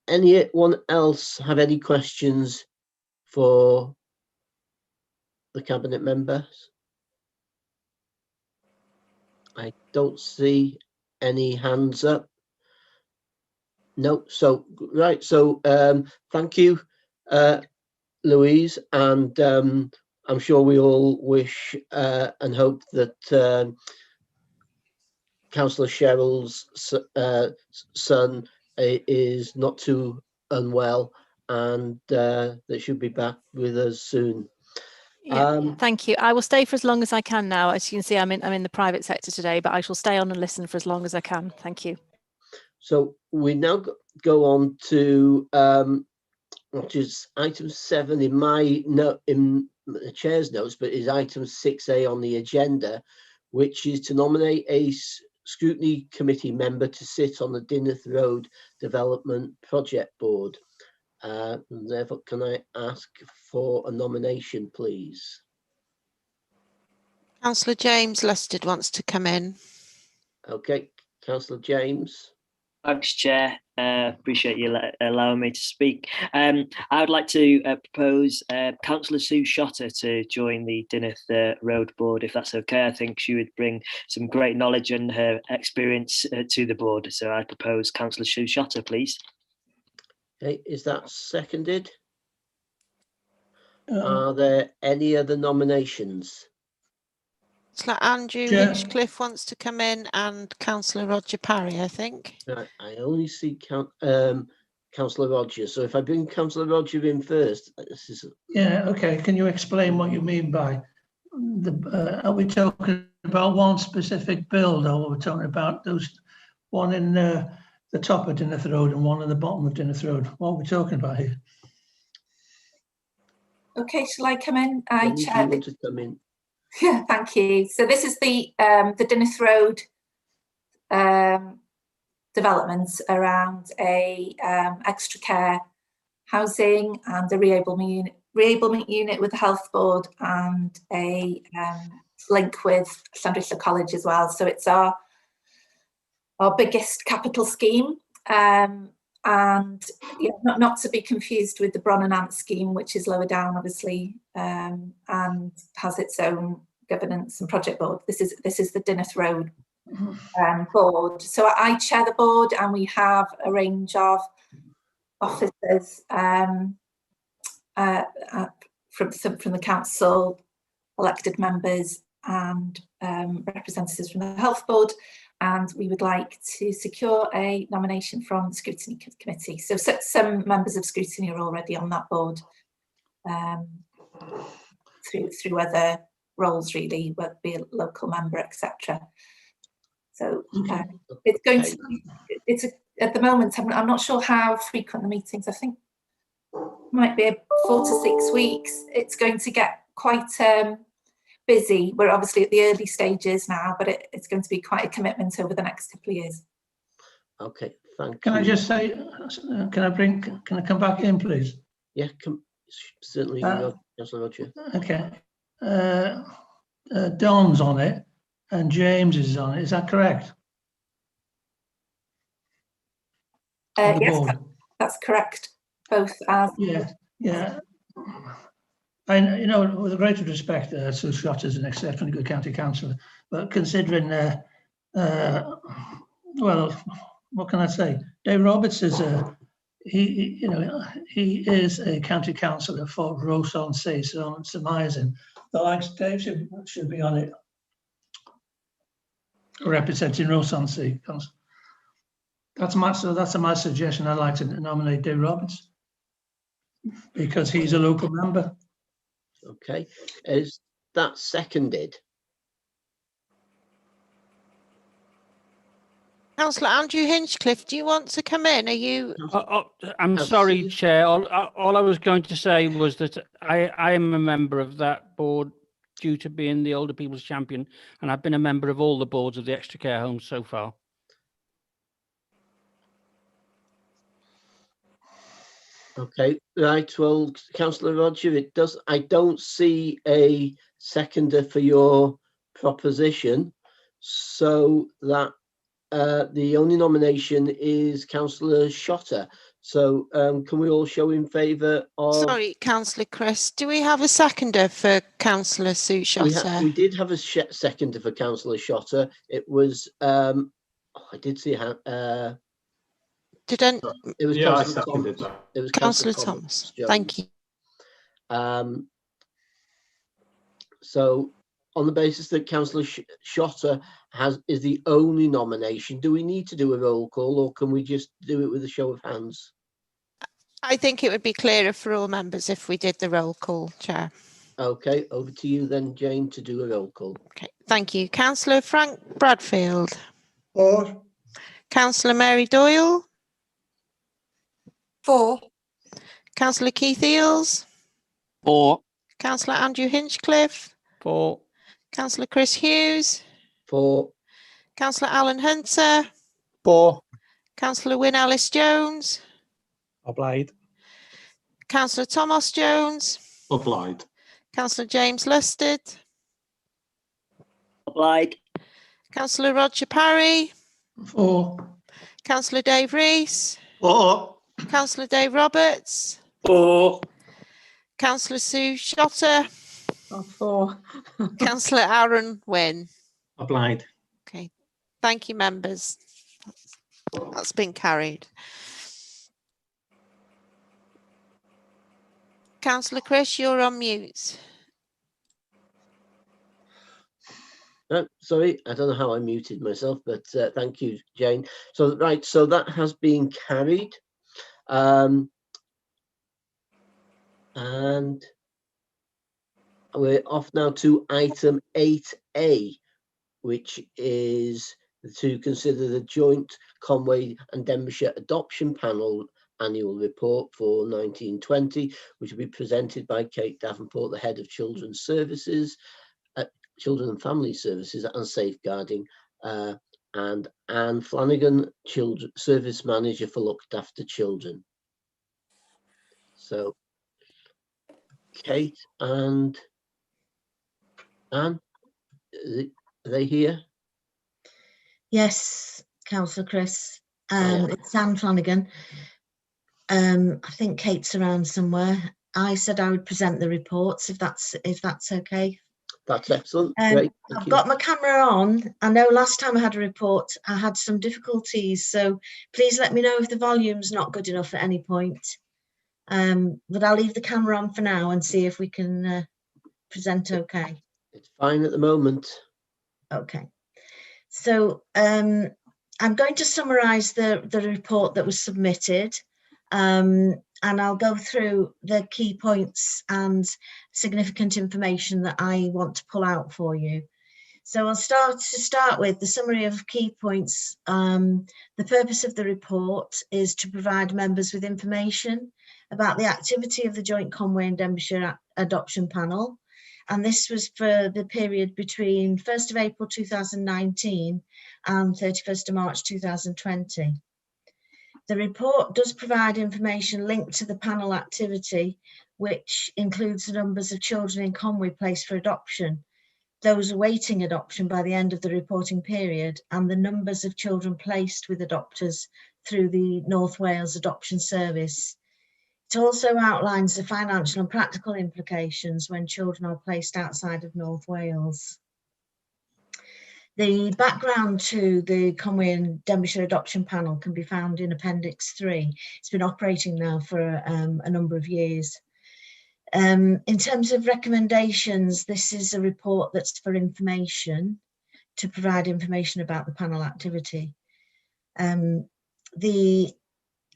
Anyone else have any questions for the cabinet members? I don't see any hands up. No, so right, so thank you, Louise, and I'm sure we all wish and hope that Councillor Cheryl's son is not too unwell, and that should be back with us soon. Yeah, thank you. I will stay for as long as I can now. As you can see, I'm in the private sector today, but I shall stay on and listen for as long as I can. Thank you. So we now go on to which is item 7 in my note, in the chair's notes, but is item 6A on the agenda, which is to nominate a scrutiny committee member to sit on the Dinnith Road Development Project Board. Therefore, can I ask for a nomination, please? Councillor James Lusted wants to come in. Okay, Councillor James. Thanks, Chair. Appreciate you allowing me to speak. I would like to propose Councillor Sue Shotter to join the Dinnith Road Board, if that's okay. I think she would bring some great knowledge and her experience to the board. So I propose Councillor Sue Shotter, please. Okay, is that seconded? Are there any other nominations? It's like Andrew Hinchcliffe wants to come in, and Councillor Roger Parry, I think. I only see Councillor Roger. So if I bring Councillor Roger in first, this is. Yeah. Okay. Can you explain what you mean by the? Are we talking about one specific build, or are we talking about those one in the top of Dinnith Road and one at the bottom of Dinnith Road? What are we talking about here? Okay, shall I come in? I want to come in. Yeah, thank you. So this is the Dinnith Road development around a extra care housing and a reablement unit with the health board and a link with Cymdeithasol College as well. So it's our biggest capital scheme, and you know, not to be confused with the Bron and Ant scheme, which is lower down, obviously, and has its own governance and project board. This is the Dinnith Road board. So I chair the board, and we have a range of officers from the council, elected members, and representatives from the health board. And we would like to secure a nomination from the Scrutiny Committee. So some members of Scrutiny are already on that board through other roles really, whether it be a local member, etc. So Okay. it's going to be, at the moment, I'm not sure how frequent the meetings, I think might be 4 to 6 weeks. It's going to get quite busy. We're obviously at the early stages now, but it's going to be quite a commitment over the next couple of years. Okay, thank you. Can I just say, can I come back in, please? Yeah, certainly, Councillor Roger. Okay. Don's on it and James is on it. Is that correct? Yes, that's correct. Both as. Yeah. And, you know, with the greatest respect, Sue Schott is an exceptionally good county councillor, but considering, well, what can I say? Dave Roberts is he is a county councillor for Ross-on-Sea, so I'm surmising the likes of Dave should be on it, representing Ross-on-Sea. That's my suggestion. I'd like to nominate Dave Roberts because he's a local member. Okay, is that seconded? Councillor Andrew Hinchcliffe, do you want to come in? Are you? I'm sorry, Chair. All I was going to say was that I am a member of that board due to being the Older People's Champion, and I've been a member of all the boards of the extra care homes so far. Okay, right. Well, Councillor Roger, I don't see a seconder for your proposition, so that the only nomination is Councillor Shotter. So can we all show in favour of? Sorry, Councillor Chris, do we have a seconder for Councillor Sue Shotter? We did have a seconder for Councillor Shotter. It was I did see it was Councillor Thomas. It was Councillor Thomas. Thank you. So on the basis that Councillor Shotter is the only nomination, do we need to do a roll call, or can we just do it with a show of hands? I think it would be clearer for all members if we did the roll call, Chair. Okay, over to you then, Jane, to do a roll call. Okay, thank you. Councillor Frank Bradfield. For. Councillor Mary Doyle. For. Councillor Keith Eales. For. Councillor Andrew Hinchcliffe. For. Councillor Chris Hughes. For. Councillor Alan Hunter. For. Councillor Wyn Ellis Jones. Obliged. Councillor Thomas Jones. Obliged. Councillor James Lusted. Obliged. Councillor Roger Parry. For. Councillor Dave Rees. For. Councillor Dave Roberts. For. Councillor Sue Shotter. For. Councillor Aaron Wynne. Obliged. Okay, thank you, members. That's been carried. Councillor Chris, you're on mute. Sorry, I don't know how I muted myself, but thank you, Jane. So right, so that has been carried. And we're off now to item 8A, which is to consider the joint Conway and Denbighshire Adoption Panel annual report for 1920, which will be presented by Kate Davenport, the head of Children's Services, Children and Family Services and Safeguarding, and Anne Flanagan, Service Manager for Looked After Children. So, Kate and Anne, are they here? Yes, Councillor Chris. It's Anne Flanagan. I think Kate's around somewhere. I said I would present the reports if that's okay. That's excellent. Great. I've got my camera on. I know last time I had a report, I had some difficulties, so please let me know if the volume's not good enough at any point. But I'll leave the camera on for now and see if we can present okay. It's fine at the moment. Okay. So I'm going to summarise the report that was submitted. And I'll go through the key points and significant information that I want to pull out for you. So I'll start with the summary of key points. The purpose of the report is to provide members with information about the activity of the Joint Conway and Denbighshire Adoption Panel. And this was for the period between 1st of April 2019 and 31st of March 2020. The report does provide information linked to the panel activity, which includes the numbers of children in Conway placed for adoption, those awaiting adoption by the end of the reporting period, and the numbers of children placed with adopters through the North Wales Adoption Service. It also outlines the financial and practical implications when children are placed outside of North Wales. The background to the Conway and Denbighshire Adoption Panel can be found in Appendix 3. It's been operating now for a number of years. In terms of recommendations, this is a report that's for information, to provide information about the panel activity. The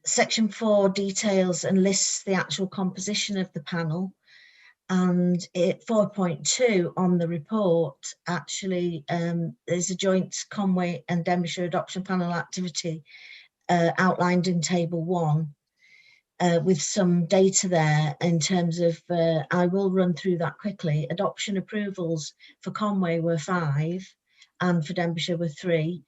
Section 4 details and lists the actual composition of the panel, and 4.2 on the report actually there's a joint Conway and Denbighshire Adoption Panel activity outlined in Table 1. With some data there in terms of, I will run through that quickly. Adoption approvals for Conway were 5 and for Denbighshire were 3.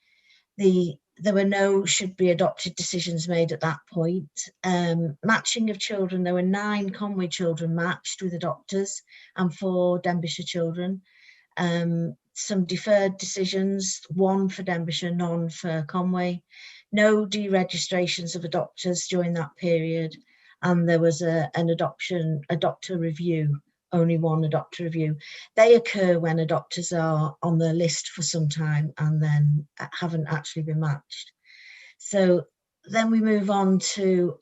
There were no should be adopted decisions made at that point. Matching of children, there were 9 Conway children matched with adopters and 4 Denbighshire children. Some deferred decisions, 1 for Denbighshire, none for Conway. No deregistrations of adopters during that period, and there was an adopter review, only 1 adopter review. They occur when adopters are on the list for some time and then haven't actually been matched. So then we move on to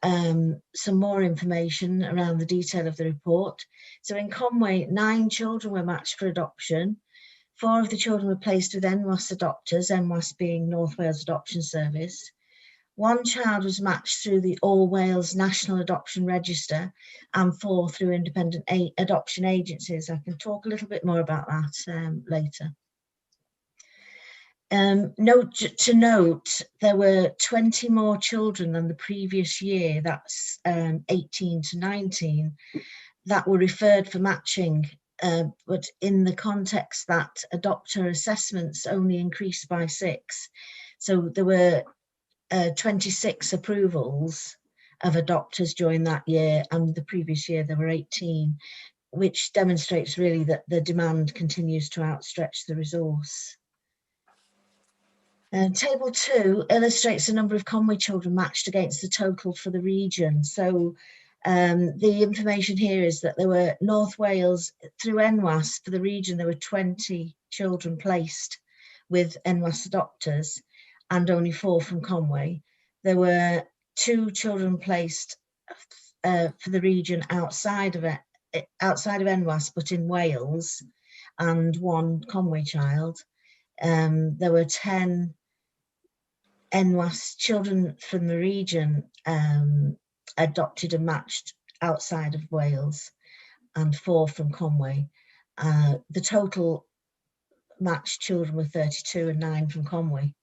some more information around the detail of the report. So in Conway, 9 children were matched for adoption. 4 of the children were placed with NWAS adopters, NWAS being North Wales Adoption Service. 1 child was matched through the All Wales National Adoption Register and 4 through independent adoption agencies. I can talk a little bit more about that later. To note, there were 20 more children than the previous year, that's 18 to 19, that were referred for matching, but in the context that adopter assessments only increased by 6. So there were 26 approvals of adopters during that year, and the previous year there were 18, which demonstrates really that the demand continues to outstretch the resource. Table 2 illustrates the number of Conway children matched against the total for the region. So the information here is that there were North Wales, through NWAS for the region, there were 20 children placed with NWAS adopters and only 4 from Conway. There were 2 children placed for the region outside of NWAS, but in Wales, and 1 Conway child. There were 10 NWAS children from the region adopted and matched outside of Wales, and 4 from Conway. The total matched children were 32 and 9 from Conway.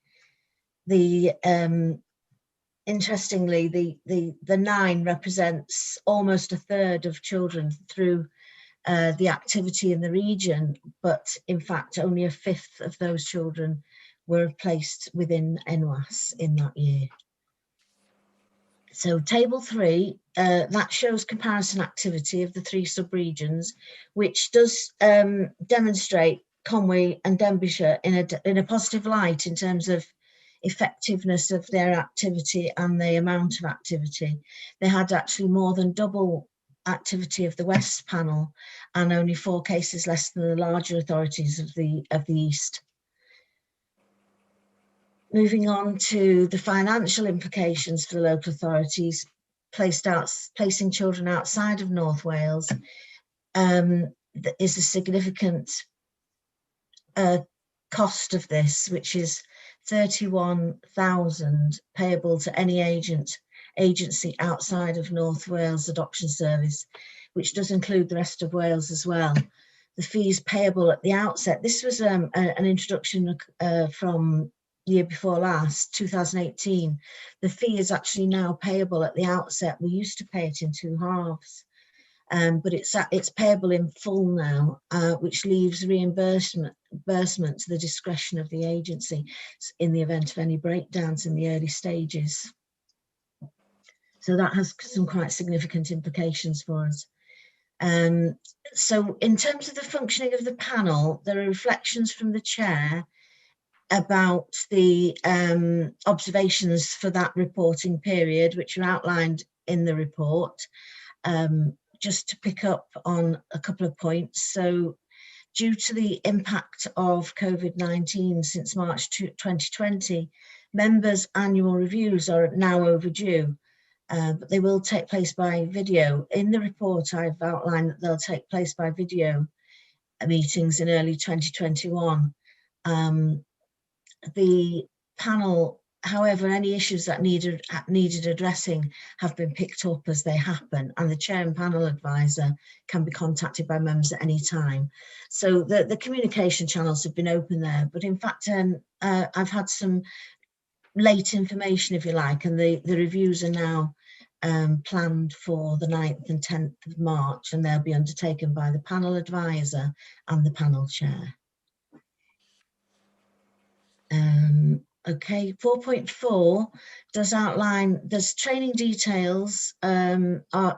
Interestingly, the 9 represents almost 1/3 of children through the activity in the region, but in fact only 1/5 of those children were placed within NWAS in that year. So Table 3, that shows comparison activity of the 3 sub-regions, which does demonstrate Conway and Denbighshire in a positive light in terms of effectiveness of their activity and the amount of activity. They had actually more than double activity of the West panel and only 4 cases less than the larger authorities of the East. Moving on to the financial implications for the local authorities placing children outside of North Wales is a significant cost of this, which is 31,000 payable to any agent agency outside of North Wales Adoption Service, which does include the rest of Wales as well. The fees payable at the outset. This was an introduction from the year before last, 2018. The fee is actually now payable at the outset. We used to pay it in 2 halves, but it's payable in full now, which leaves reimbursement to the discretion of the agency in the event of any breakdowns in the early stages. So that has some quite significant implications for us. So in terms of the functioning of the panel, there are reflections from the chair about the observations for that reporting period, which are outlined in the report. Just to pick up on a couple of points. So due to the impact of COVID-19 since March 2020, members' annual reviews are now overdue. But they will take place by video. In the report, I've outlined that they'll take place by video meetings in early 2021. The panel, however, any issues that needed addressing have been picked up as they happen, and the chair and panel advisor can be contacted by members at any time. So the communication channels have been open there, but in fact, I've had some late information, if you like, and the reviews are now planned for the 9th and 10th of March, and they'll be undertaken by the panel advisor and the panel chair. Okay, 4.4 does outline, there's training details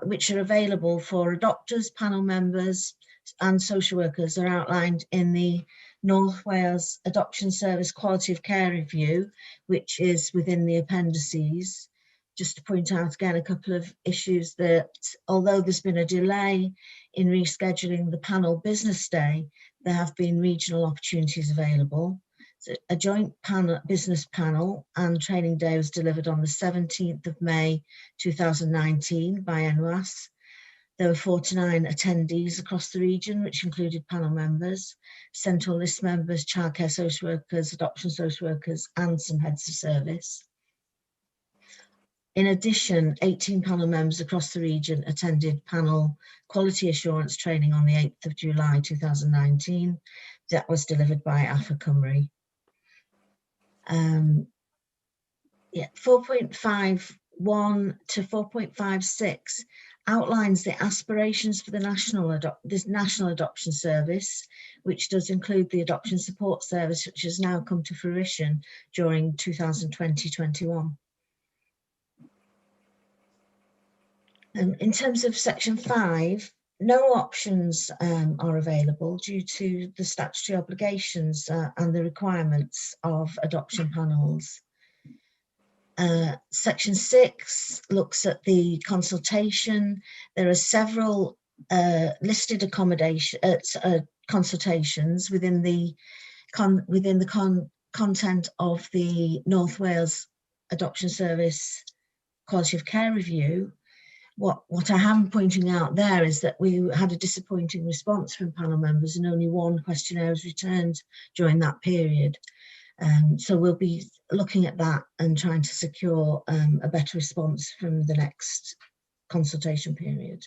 which are available for adopters, panel members and social workers are outlined in the North Wales Adoption Service Quality of Care Review, which is within the appendices. Just to point out again a couple of issues that although there's been a delay in rescheduling the panel business day, there have been regional opportunities available. So a joint business panel and training day was delivered on the 17th of May 2019 by NWAS. There were 49 attendees across the region, which included panel members, central list members, childcare social workers, adoption social workers, and some heads of service. In addition, 18 panel members across the region attended panel quality assurance training on the 8th of July 2019. That was delivered by AFA Cymru. 4.51 to 4.56 outlines the aspirations for the National Adoption Service, which does include the Adoption Support Service, which has now come to fruition during 2020-21. In terms of section 5, no options are available due to the statutory obligations and the requirements of adoption panels. Section 6 looks at the consultation. There are several listed consultations within the content of the North Wales Adoption Service Quality of Care Review. What I am pointing out there is that we had a disappointing response from panel members and only one questionnaire was returned during that period. So we'll be looking at that and trying to secure a better response from the next consultation period.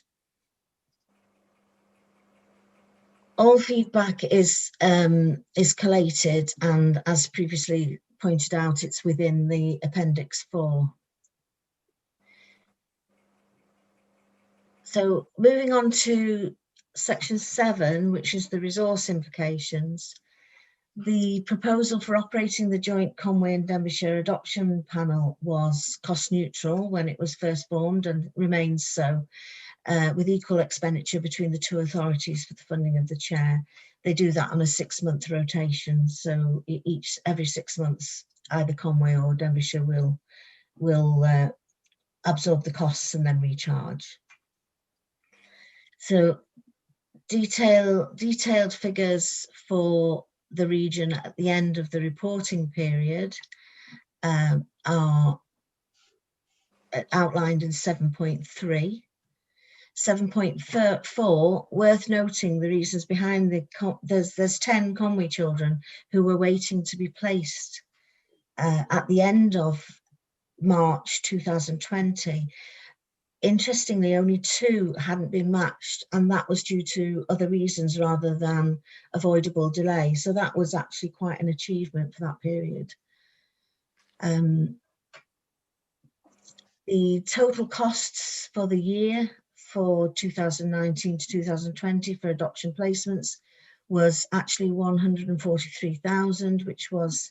All feedback is collated, and as previously pointed out, it's within the Appendix 4. So moving on to section 7, which is the resource implications. The proposal for operating the joint Conwy and Denbighshire adoption panel was cost neutral when it was first formed and remains so, with equal expenditure between the two authorities for the funding of the chair. They do that on a 6-month rotation, so every 6 months, either Conwy or Denbighshire will absorb the costs and then recharge. So detailed figures for the region at the end of the reporting period are outlined in 7.3. 7.4, worth noting the reasons behind there's 10 Conwy children who were waiting to be placed at the end of March 2020. Interestingly, only 2 hadn't been matched, and that was due to other reasons rather than avoidable delay. So that was actually quite an achievement for that period. The total costs for the year for 2019 to 2020 for adoption placements was actually 143,000, which was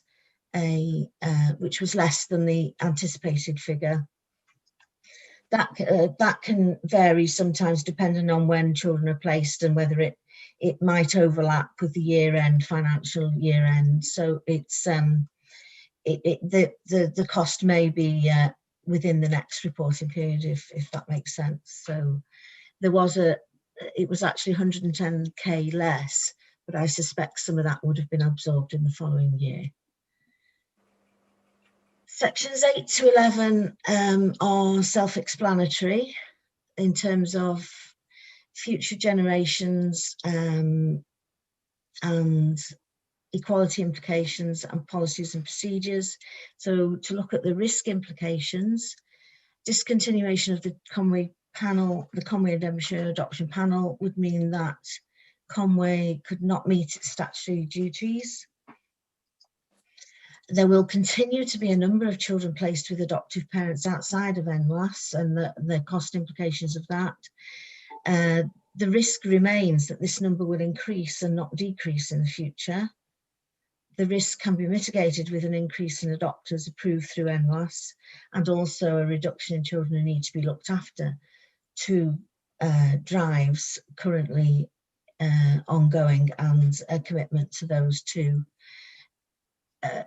less than the anticipated figure. That can vary sometimes depending on when children are placed and whether it might overlap with the year-end, financial year-end. So it's the cost may be within the next reporting period, if that makes sense. So it was actually 110k less, but I suspect some of that would have been absorbed in the following year. Sections 8 to 11 are self-explanatory in terms of future generations and equality implications and policies and procedures. So to look at the risk implications, discontinuation of the Conway panel, the Conway and Denbighshire adoption panel, would mean that Conway could not meet its statutory duties. There will continue to be a number of children placed with adoptive parents outside of NWAS and the cost implications of that. The risk remains that this number will increase and not decrease in the future. The risk can be mitigated with an increase in adopters approved through NWAS and also a reduction in children who need to be looked after. 2 drives currently ongoing, and a commitment to those 2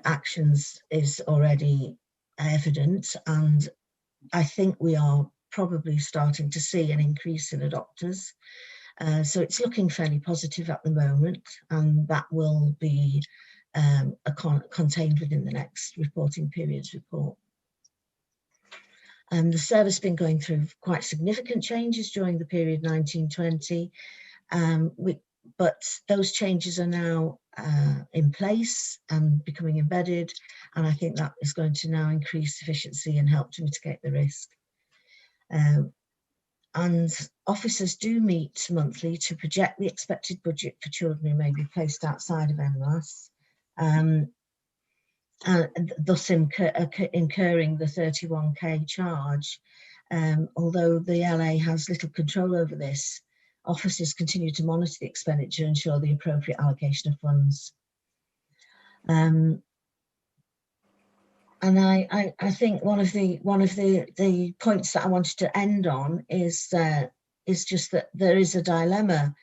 actions is already evident, and I think we are probably starting to see an increase in adopters. So it's looking fairly positive at the moment, and that will be contained within the next reporting period's report. The service has been going through quite significant changes during the period 1920, but those changes are now in place and becoming embedded, and I think that is going to now increase efficiency and help to mitigate the risk. And officers do meet monthly to project the expected budget for children who may be placed outside of NWAS, thus incurring the 31k charge. Although the LA has little control over this, officers continue to monitor the expenditure and ensure the appropriate allocation of funds. And I think one of the points that I wanted to end on is just that there is a dilemma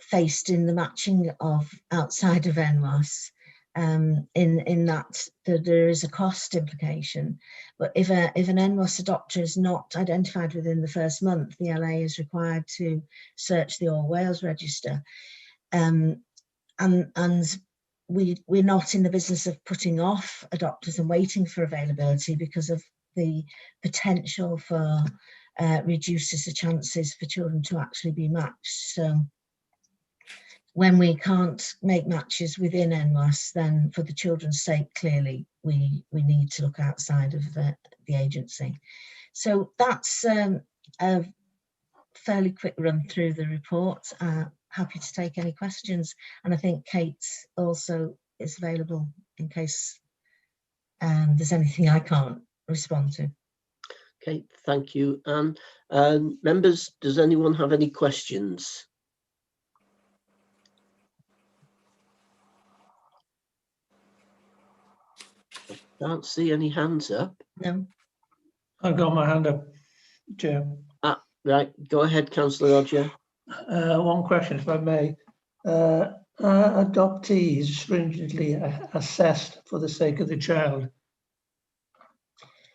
faced in the matching of outside of NWAS, in that there is a cost implication. But if an NWAS adopter is not identified within the first month, the LA is required to search the All Wales register, and we're not in the business of putting off adopters and waiting for availability, because of the potential for reduces the chances for children to actually be matched. So when we can't make matches within NWAS, then for the children's sake, clearly we need to look outside of the agency. So that's a fairly quick run through the report. Happy to take any questions, and I think Kate also is available in case there's anything I can't respond to. Okay, thank you, Anne. Members, does anyone have any questions? I can't see any hands up. No. I've got my hand up, Chair. Right, go ahead, Councillor Roger. One question, if I may. Are adoptees stringently assessed for the sake of the child?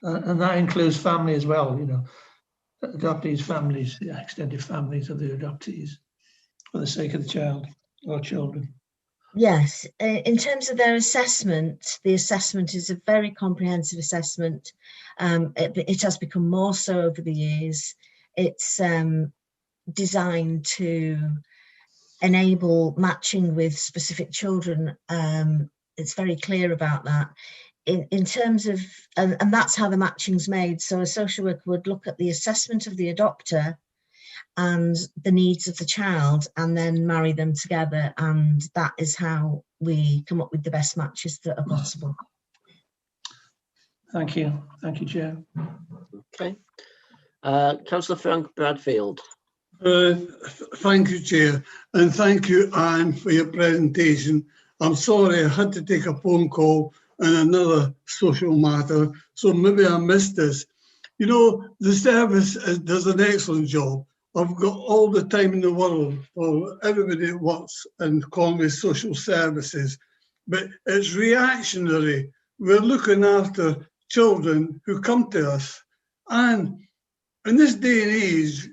And that includes family as well, you know, adoptees' families, the extended families of the adoptees, for the sake of the child or children. Yes, in terms of their assessment, the assessment is a very comprehensive assessment. It has become more so over the years. It's designed to enable matching with specific children. It's very clear about that. in terms of, and that's how the matching's made. So a social worker would look at the assessment of the adopter and the needs of the child and then marry them together. And that is how we come up with the best matches that are possible. Thank you, Chair. Okay. Councillor Frank Bradfield. Thank you, Chair, and thank you, Anne, for your presentation. I'm sorry I had to take a phone call on another social matter, so maybe I missed this. You know, the service does an excellent job. I've got all the time in the world for everybody that works in Conway Social Services, but it's reactionary. We're looking after children who come to us, and in this day and age,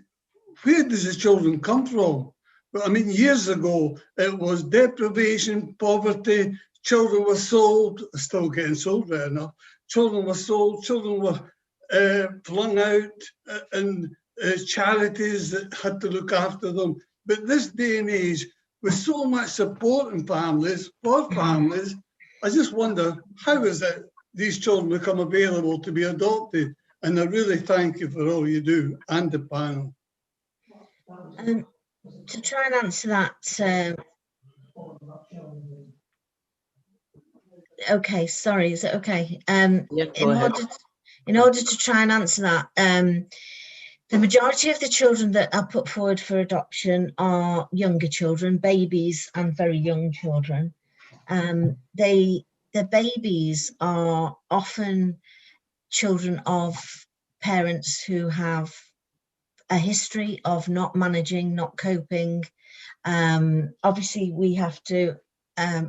where does the children come from? But I mean, years ago, it was deprivation, poverty, children were sold, still getting sold right enough, children were sold, children were flung out in charities that had to look after them. But this day and age, with so much support in families, for families, I just wonder, how is it these children become available to be adopted? And I really thank you for all you do, and the panel. To try and answer that, okay, sorry, is it okay? In order to try and answer that, the majority of the children that are put forward for adoption are younger children, babies and very young children. The babies are often children of parents who have a history of not managing, not coping. Obviously, we have to,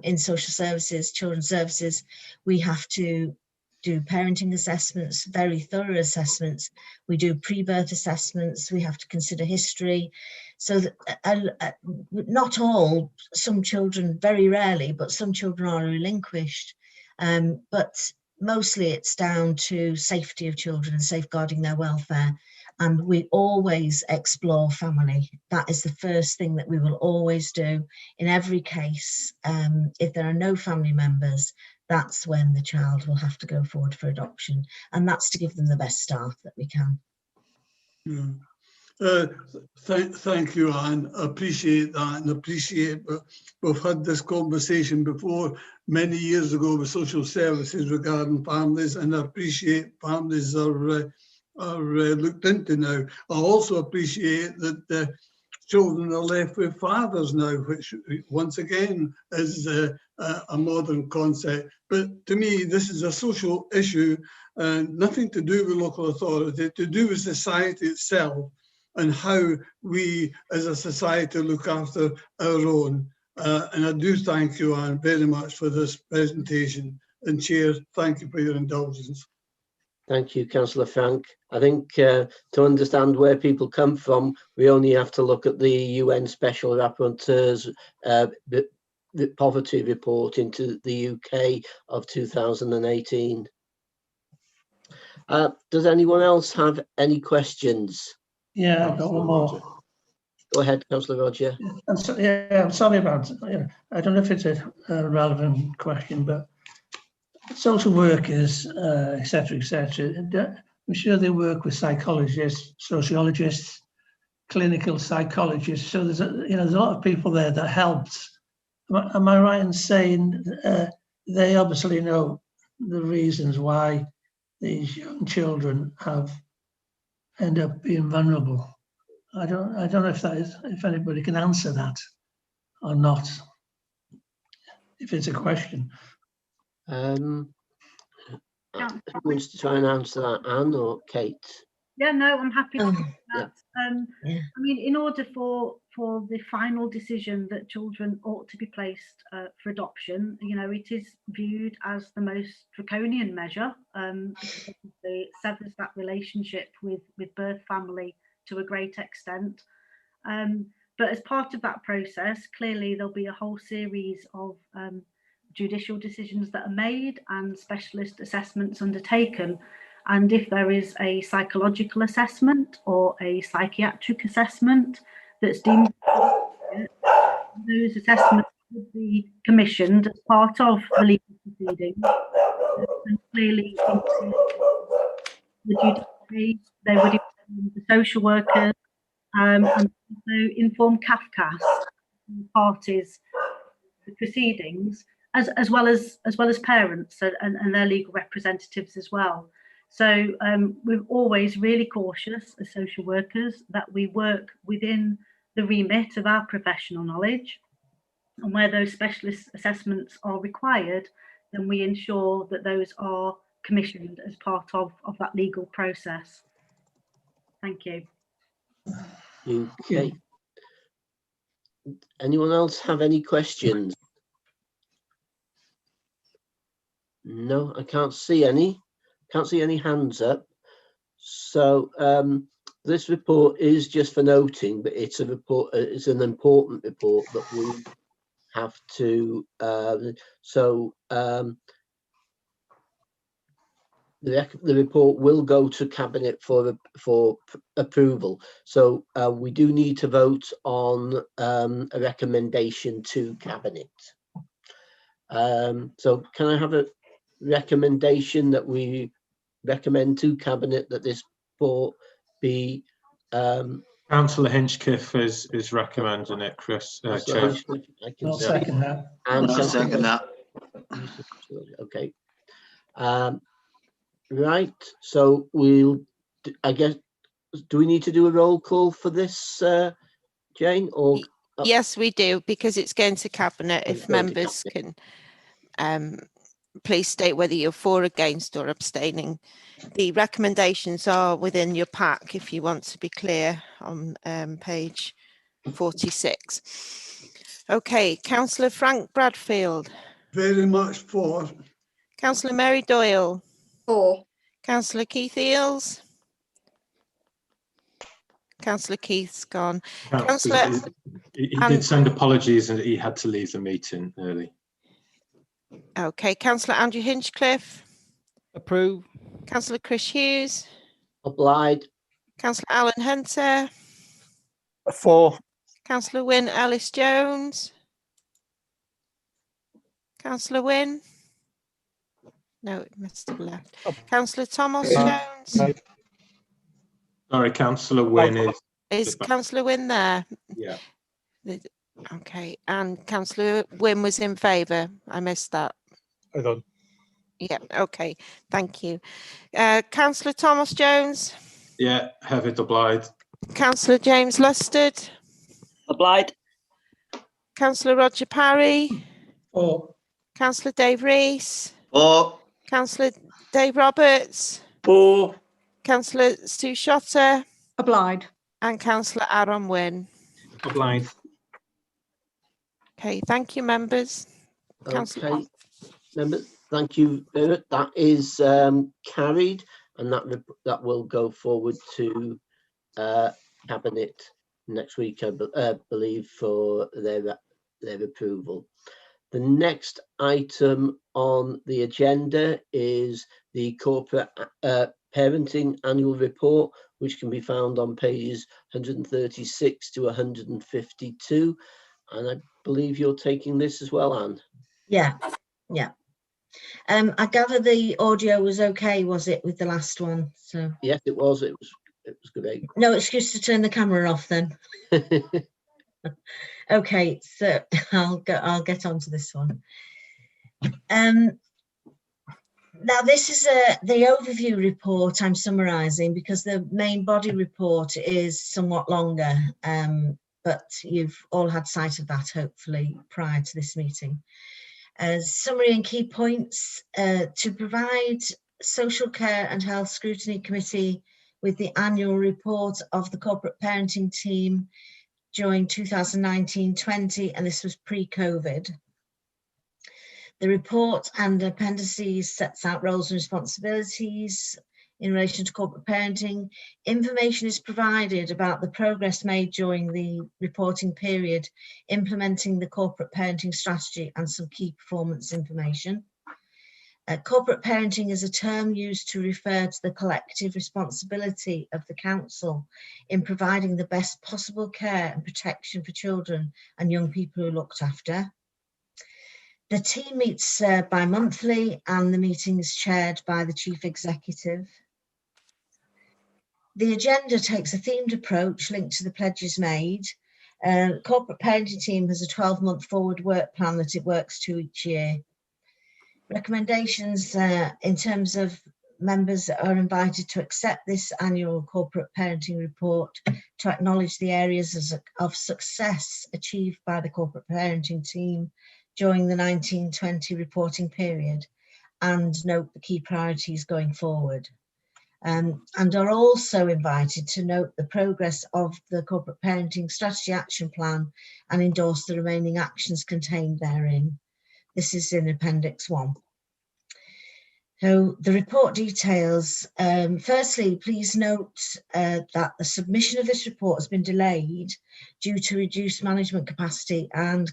in social services, children's services, we have to do parenting assessments, very thorough assessments. We do pre-birth assessments. We have to consider history. So that, not all, some children, very rarely, but some children are relinquished. But mostly it's down to safety of children and safeguarding their welfare. And we always explore family. That is the first thing that we will always do in every case. If there are no family members, that's when the child will have to go forward for adoption. And that's to give them the best start that we can. Yeah. Thank you, Anne. I appreciate that, and appreciate we've had this conversation before many years ago with social services regarding families, and I appreciate families are looked into now. I also appreciate that the children are left with fathers now, which once again is a modern concept. But to me, this is a social issue, and nothing to do with local authority, to do with society itself and how we as a society look after our own. And I do thank you, Anne, very much for this presentation. And Chair, thank you for your indulgence. Thank you, Councillor Frank. I think to understand where people come from, we only have to look at the UN Special Rapporteur's poverty report into the UK of 2018. Does anyone else have any questions? Yeah, I've got one more. Go ahead, Councillor Roger. I'm sorry about, I don't know if it's a relevant question, but social workers, etc., I'm sure they work with psychologists, sociologists, clinical psychologists. So there's there's a lot of people there that helps. Am I right in saying they obviously know the reasons why these young children end up being vulnerable? I don't know if anybody can answer that or not. If it's a question. Who wants to try and answer that, Anne or Kate? Yeah, no, I'm happy to do that. Yeah. I mean, in order for the final decision that children ought to be placed for adoption, it is viewed as the most draconian measure, because it severs that relationship with birth family to a great extent. But as part of that process, clearly there'll be a whole series of judicial decisions that are made and specialist assessments undertaken. And if there is a psychological assessment or a psychiatric assessment that's deemed, those assessments would be commissioned as part of the legal proceeding. and clearly the judiciary, they would inform the social workers, and also inform CAFCAS, parties, the proceedings, as well as parents and their legal representatives as well. So we're always really cautious as social workers that we work within the remit of our professional knowledge, and where those specialist assessments are required, then we ensure that those are commissioned as part of that legal process. Thank you. Okay. Anyone else have any questions? No, I can't see any. Can't see any hands up. So this report is just for noting, but it's a report. It's an important report that we have to. The report will go to Cabinet for approval. So we do need to vote on a recommendation to Cabinet. So can I have a recommendation that we recommend to Cabinet that this report be Councillor Hinchcliffe is recommending it, Chris. Chair. I'll second that. And I'll second that. Okay. Right. So we'll. I guess. Do we need to do a roll call for this, Jane? Or yes, we do, because it's going to Cabinet. If members can please state whether you're for, against or abstaining. The recommendations are within your pack if you want to be clear on page 46. Okay, Councillor Frank Bradfield. Very much for. Councillor Mary Doyle. For. Councillor Keith Eales. Councillor Keith's gone. Councillor, he did send apologies and he had to leave the meeting early. Okay, Councillor Andrew Hinchcliffe. Approve. Councillor Chris Hughes. Obliged. Councillor Alan Hunter. For. Councillor Wynne Ellis Jones. Councillor Wynne. No, it must have left. Councillor Thomas Jones. Sorry, Councillor Wynne is Councillor Wynne there? Yeah. Okay, and Councillor Wynne was in favour. I missed that. I don't. Yeah, okay, thank you. Councillor Thomas Jones. Yeah, hefyd obliged. Councillor James Lustard. Obliged. Councillor Roger Parry. For. Councillor Dave Rees. For. Councillor Dave Roberts. For. Councillor Stu Shotter. Obliged. And Councillor Aaron Wynne. Obliged. Okay, thank you, members. Okay, members, thank you. That is carried, and that will go forward to Cabinet next week, I believe, for their approval. The next item on the agenda is the corporate parenting annual report, which can be found on pages 136 to 152. And I believe you're taking this as well, Anne. Yeah. I gather the audio was okay, was it, with the last one? So yes, it was. It was great. No excuse to turn the camera off then. Okay, so I'll get on to this one. Now this is the overview report I'm summarising, because the main body report is somewhat longer, but you've all had sight of that hopefully prior to this meeting. Summary and key points: to provide Social Care and Health Scrutiny Committee with the annual report of the corporate parenting team during 2019-20, and this was pre-COVID. The report and appendices sets out roles and responsibilities in relation to corporate parenting. Information is provided about the progress made during the reporting period, implementing the corporate parenting strategy, and some key performance information. Corporate parenting is a term used to refer to the collective responsibility of the council in providing the best possible care and protection for children and young people who are looked after. The team meets bi-monthly, and the meeting is chaired by the Chief Executive. The agenda takes a themed approach linked to the pledges made. Corporate parenting team has a 12-month forward work plan that it works to each year. Recommendations in terms of members are invited to accept this annual corporate parenting report to acknowledge the areas of success achieved by the corporate parenting team during the 19-20 reporting period, and note the key priorities going forward. And are also invited to note the progress of the corporate parenting strategy action plan and endorse the remaining actions contained therein. This is in Appendix 1. So the report details, firstly, please note that the submission of this report has been delayed due to reduced management capacity and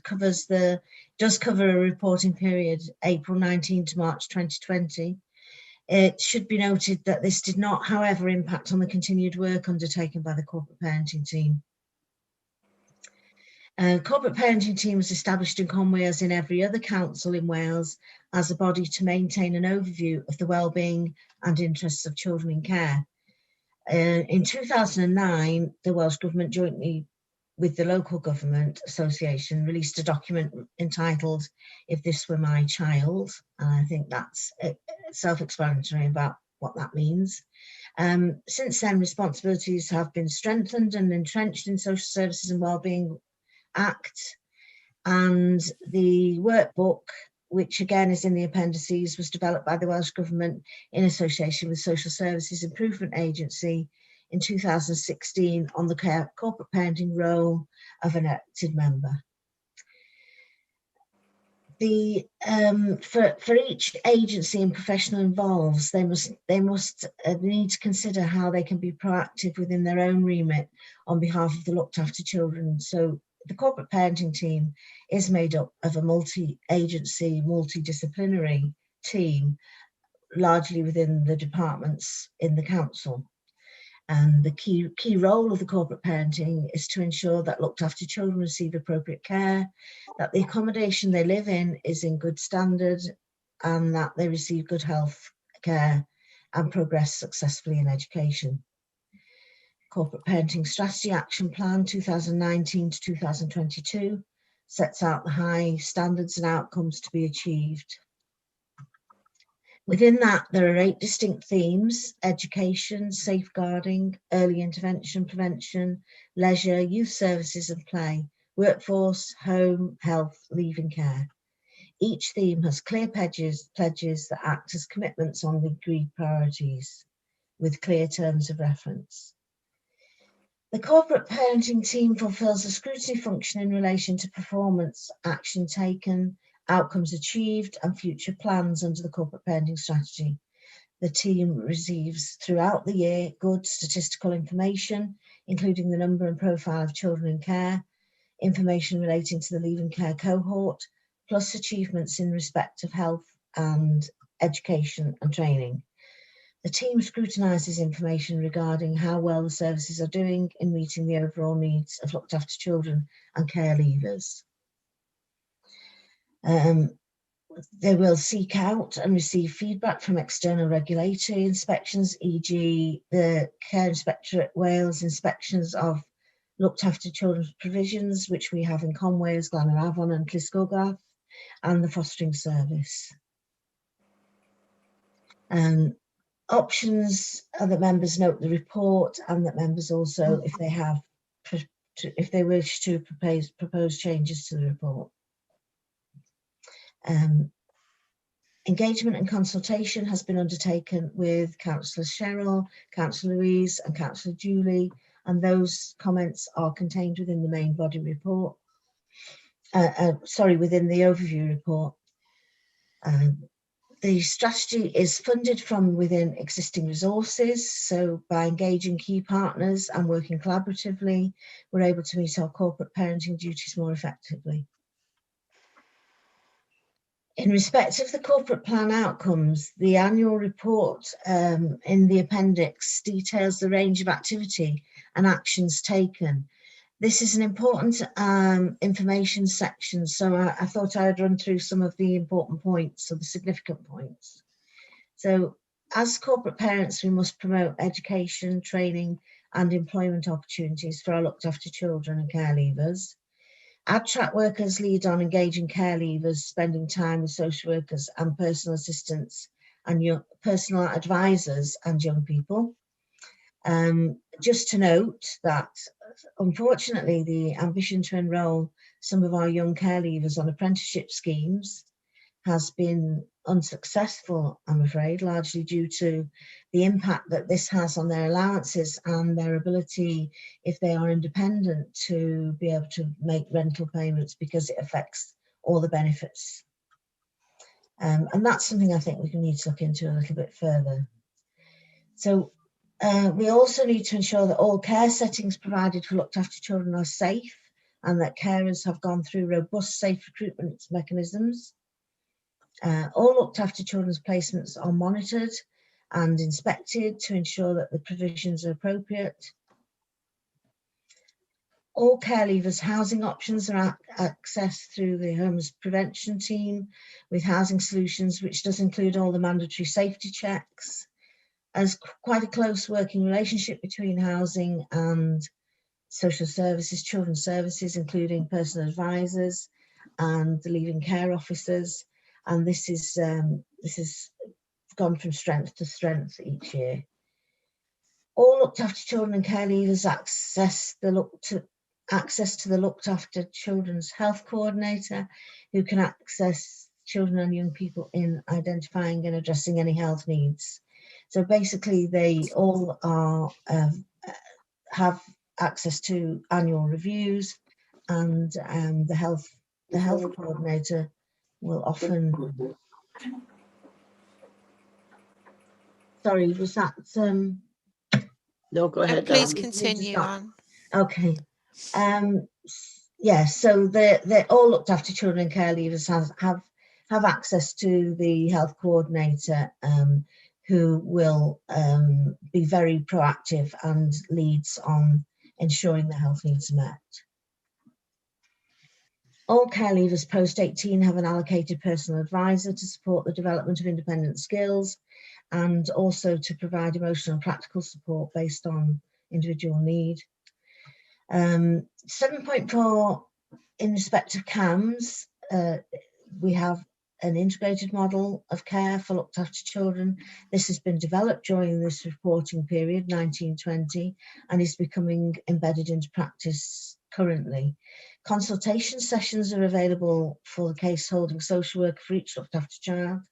does cover a reporting period April 19 to March 2020. It should be noted that this did not, however, impact on the continued work undertaken by the corporate parenting team. Corporate parenting team was established in Conwy, as in every other council in Wales, as a body to maintain an overview of the well-being and interests of children in care. In 2009, the Welsh Government, jointly with the local government association, released a document entitled "If This Were My Child," and I think that's self-explanatory about what that means. Since then, responsibilities have been strengthened and entrenched in Social Services and Wellbeing Act, and the workbook, which again is in the appendices, was developed by the Welsh Government in association with Social Services Improvement Agency in 2016 on the corporate parenting role of an elected member. For each agency and professional involved, they need to consider how they can be proactive within their own remit on behalf of the looked after children. So the corporate parenting team is made up of a multi-agency, multidisciplinary team, largely within the departments in the council. And the key role of the corporate parenting is to ensure that looked after children receive appropriate care, that the accommodation they live in is in good standard, and that they receive good health care and progress successfully in education. Corporate Parenting Strategy Action Plan 2019 to 2022 sets out the high standards and outcomes to be achieved. Within that, there are 8 distinct themes: education, safeguarding, early intervention, prevention, leisure, youth services and play, workforce, home, health, leave and care. Each theme has clear pledges that act as commitments on the agreed priorities with clear terms of reference. The corporate parenting team fulfills a scrutiny function in relation to performance, action taken, outcomes achieved and future plans under the corporate parenting strategy. The team receives throughout the year good statistical information, including the number and profile of children in care, information relating to the leave and care cohort, plus achievements in respect of health and education and training. The team scrutinises information regarding how well the services are doing in meeting the overall needs of looked after children and care leavers. They will seek out and receive feedback from external regulatory inspections, e.g. the Care Inspectorate Wales inspections of looked after children's provisions, which we have in Conwy, Glanyr-Afon and Pwyllgor, and the fostering service. Options are that members note the report, and that members also, if they wish to propose changes to the report. Engagement and consultation has been undertaken with Councillor Cheryl, Councillor Louise and Councillor Julie, and those comments are contained within the main body report, within the overview report. The strategy is funded from within existing resources, so by engaging key partners and working collaboratively, we're able to meet our corporate parenting duties more effectively. In respect of the corporate plan outcomes, the annual report in the appendix details the range of activity and actions taken. This is an important information section, so I thought I'd run through some of the important points, or the significant points. So as corporate parents, we must promote education, training and employment opportunities for our looked after children and care leavers. Our track workers lead on engaging care leavers, spending time with social workers and personal assistants and personal advisors and young people. Just to note that unfortunately the ambition to enrol some of our young care leavers on apprenticeship schemes has been unsuccessful, I'm afraid, largely due to the impact that this has on their allowances and their ability, if they are independent, to be able to make rental payments, because it affects all the benefits. And that's something I think we need to look into a little bit further. So we also need to ensure that all care settings provided for looked after children are safe, and that carers have gone through robust safe recruitment mechanisms. All looked after children's placements are monitored and inspected to ensure that the provisions are appropriate. All care leavers' housing options are accessed through the homeless prevention team with housing solutions, which does include all the mandatory safety checks. There's quite a close working relationship between housing and social services, children's services, including personal advisors and the leaving care officers. And this is gone from strength to strength each year. All looked after children and care leavers access to the looked after children's health coordinator, who can access children and young people in identifying and addressing any health needs. So basically, they all are have access to annual reviews, and the health coordinator will often. Sorry, was that? No, go ahead. Please continue on. Okay. Yeah. So they're all looked after children and care leavers have access to the health coordinator, who will be very proactive and leads on ensuring their health needs are met. All care leavers post 18 have an allocated personal advisor to support the development of independent skills, and also to provide emotional and practical support based on individual need. 7.4, in respect of CAMS, we have an integrated model of care for looked after children. This has been developed during this reporting period, 1920, and is becoming embedded into practice currently. Consultation sessions are available for the case holding social worker for each looked after child.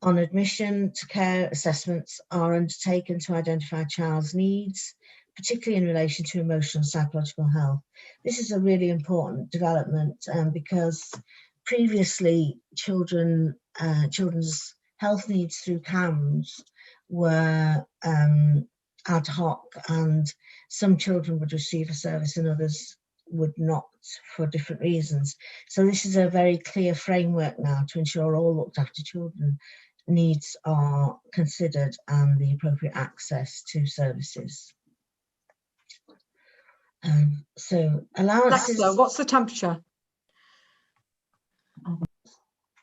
On admission to care, assessments are undertaken to identify child's needs, particularly in relation to emotional and psychological health. This is a really important development because previously children's health needs through CAMS were ad hoc, and some children would receive a service and others would not for different reasons. So this is a very clear framework now to ensure all looked after children needs are considered and the appropriate access to services. So allowances. Alexa, what's the temperature?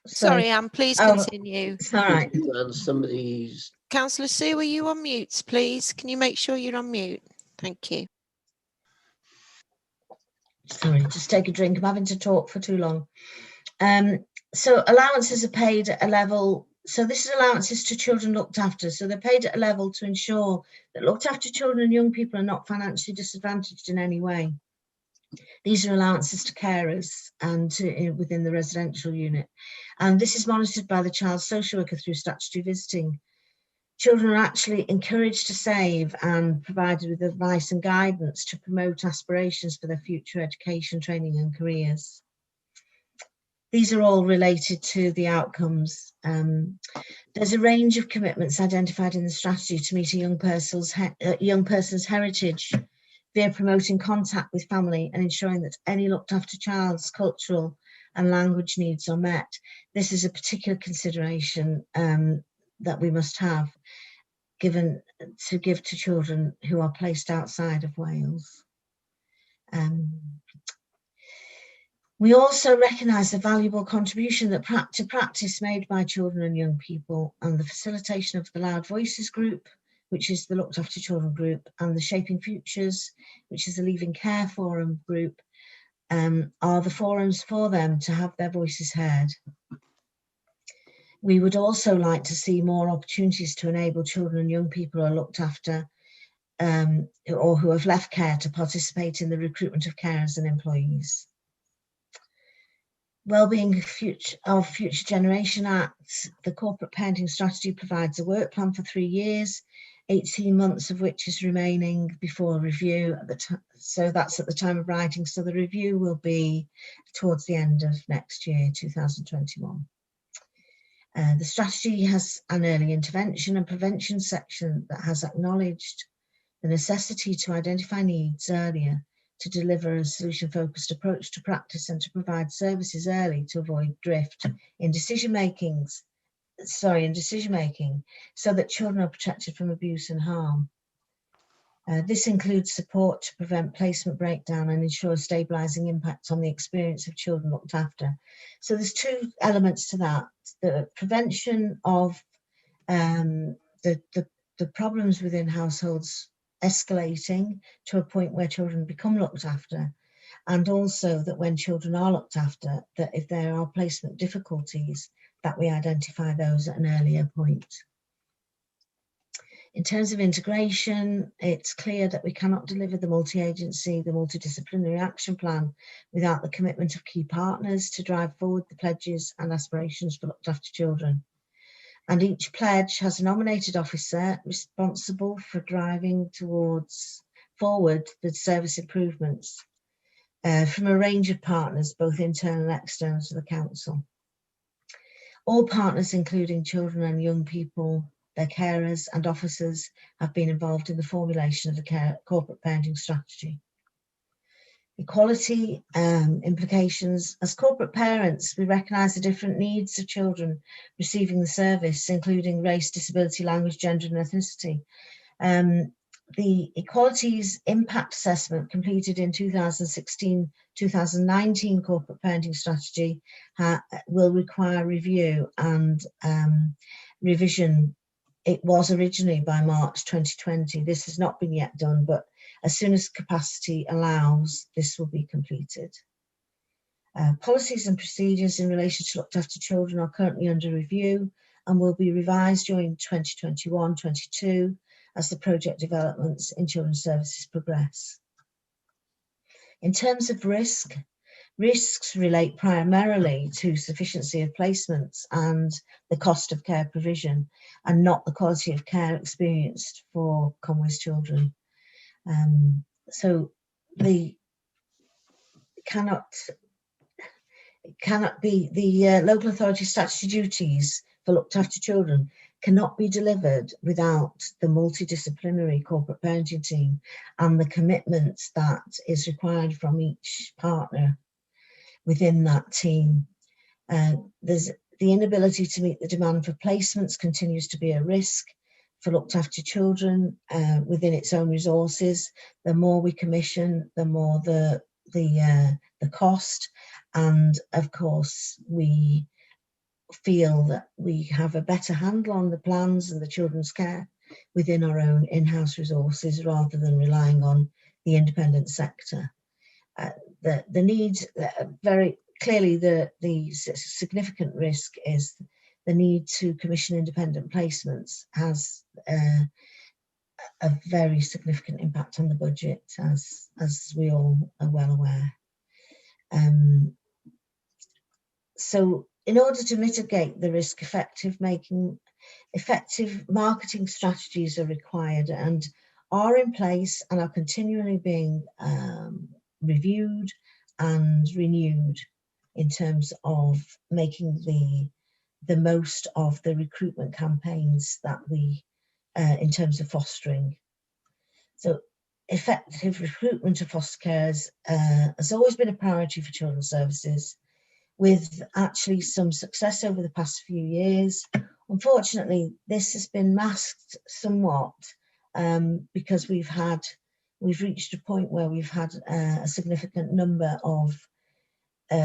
Sorry, Anne, please continue. It's all right. Somebody's. Councillor Sue, are you on mute, please? Can you make sure you're on mute? Thank you. Sorry, just take a drink. I'm having to talk for too long. So allowances are paid at a level. So this is allowances to children looked after. So they're paid at a level to ensure that looked after children and young people are not financially disadvantaged in any way. These are allowances to carers and within the residential unit. And this is monitored by the child social worker through statutory visiting. Children are actually encouraged to save and provided with advice and guidance to promote aspirations for their future education, training and careers. These are all related to the outcomes. There's a range of commitments identified in the strategy to meet a young person's heritage via promoting contact with family and ensuring that any looked after child's cultural and language needs are met. This is a particular consideration that we must have to give to children who are placed outside of Wales. We also recognise the valuable contribution to practice made by children and young people, and the facilitation of the Loud Voices group, which is the Looked After Children group, and the Shaping Futures, which is the Leaving Care Forum group, are the forums for them to have their voices heard. We would also like to see more opportunities to enable children and young people who are looked after or who have left care to participate in the recruitment of carers and employees. Wellbeing of Future Generation Act, the Corporate Parenting Strategy provides a work plan for 3 years, 18 months of which is remaining before review. So that's at the time of writing. So the review will be towards the end of next year, 2021. The strategy has an early intervention and prevention section that has acknowledged the necessity to identify needs earlier, to deliver a solution-focused approach to practice and to provide services early to avoid drift in decision-making, so that children are protected from abuse and harm. This includes support to prevent placement breakdown and ensure a stabilising impact on the experience of children looked after. So there's 2 elements to that: the prevention of the problems within households escalating to a point where children become looked after, and also that when children are looked after, that if there are placement difficulties, that we identify those at an earlier point. In terms of integration, it's clear that we cannot deliver the multi-agency, the multidisciplinary action plan without the commitment of key partners to drive forward the pledges and aspirations for looked after children. And each pledge has a nominated officer responsible for driving forward the service improvements from a range of partners, both internal and external to the council. All partners, including children and young people, their carers and officers, have been involved in the formulation of the corporate parenting strategy. Equality implications. As corporate parents, we recognise the different needs of children receiving the service, including race, disability, language, gender and ethnicity. The Equalities Impact Assessment completed in 2016-2019 corporate parenting strategy will require review and revision. It was originally by March 2020. This has not been yet done, but as soon as capacity allows, this will be completed. Policies and procedures in relation to looked after children are currently under review and will be revised during 2021-22 as the project developments in children's services progress. In terms of risks relate primarily to sufficiency of placements and the cost of care provision, and not the quality of care experienced for Conway's children. So the local authority statutory duties for looked after children cannot be delivered without the multidisciplinary corporate parenting team and the commitments that is required from each partner within that team. There's the inability to meet the demand for placements continues to be a risk for looked after children within its own resources. The more we commission, the more the cost, and of course we feel that we have a better handle on the plans and the children's care within our own in-house resources rather than relying on the independent sector. The needs, very clearly the significant risk is the need to commission independent placements has a very significant impact on the budget, as we all are well aware. So in order to mitigate the risk, effective marketing strategies are required and are in place and are continually being reviewed and renewed in terms of making the most of the recruitment campaigns that we, in terms of fostering. So effective recruitment of foster carers has always been a priority for children's services, with actually some success over the past few years. Unfortunately, this has been masked somewhat because we've had we've reached a point where we've had a significant number of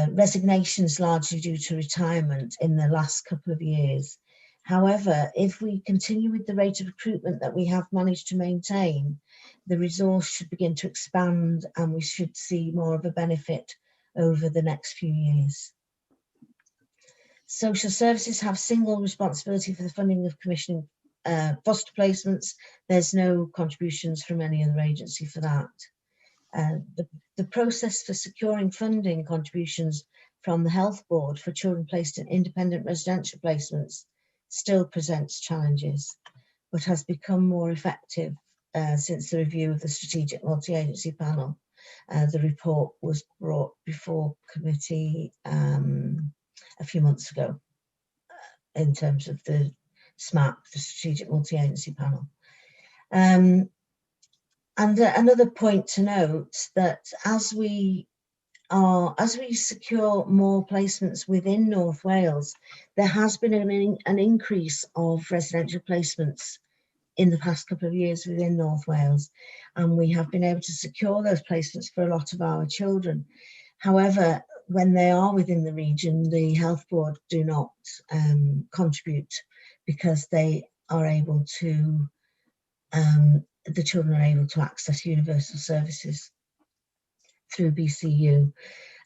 resignations, largely due to retirement in the last couple of years. However, if we continue with the rate of recruitment that we have managed to maintain, the resource should begin to expand and we should see more of a benefit over the next few years. Social services have single responsibility for the funding of commissioning foster placements. There's no contributions from any other agency for that. The process for securing funding contributions from the Health Board for children placed in independent residential placements still presents challenges, but has become more effective since the review of the Strategic Multi-Agency Panel. The report was brought before committee a few months ago in terms of the SMAP, the Strategic Multi-Agency Panel. And another point to note that as we secure more placements within North Wales, there has been an increase of residential placements in the past couple of years within North Wales, and we have been able to secure those placements for a lot of our children. However, when they are within the region, the Health Board do not contribute because they are able to, the children are able to access universal services through BCU.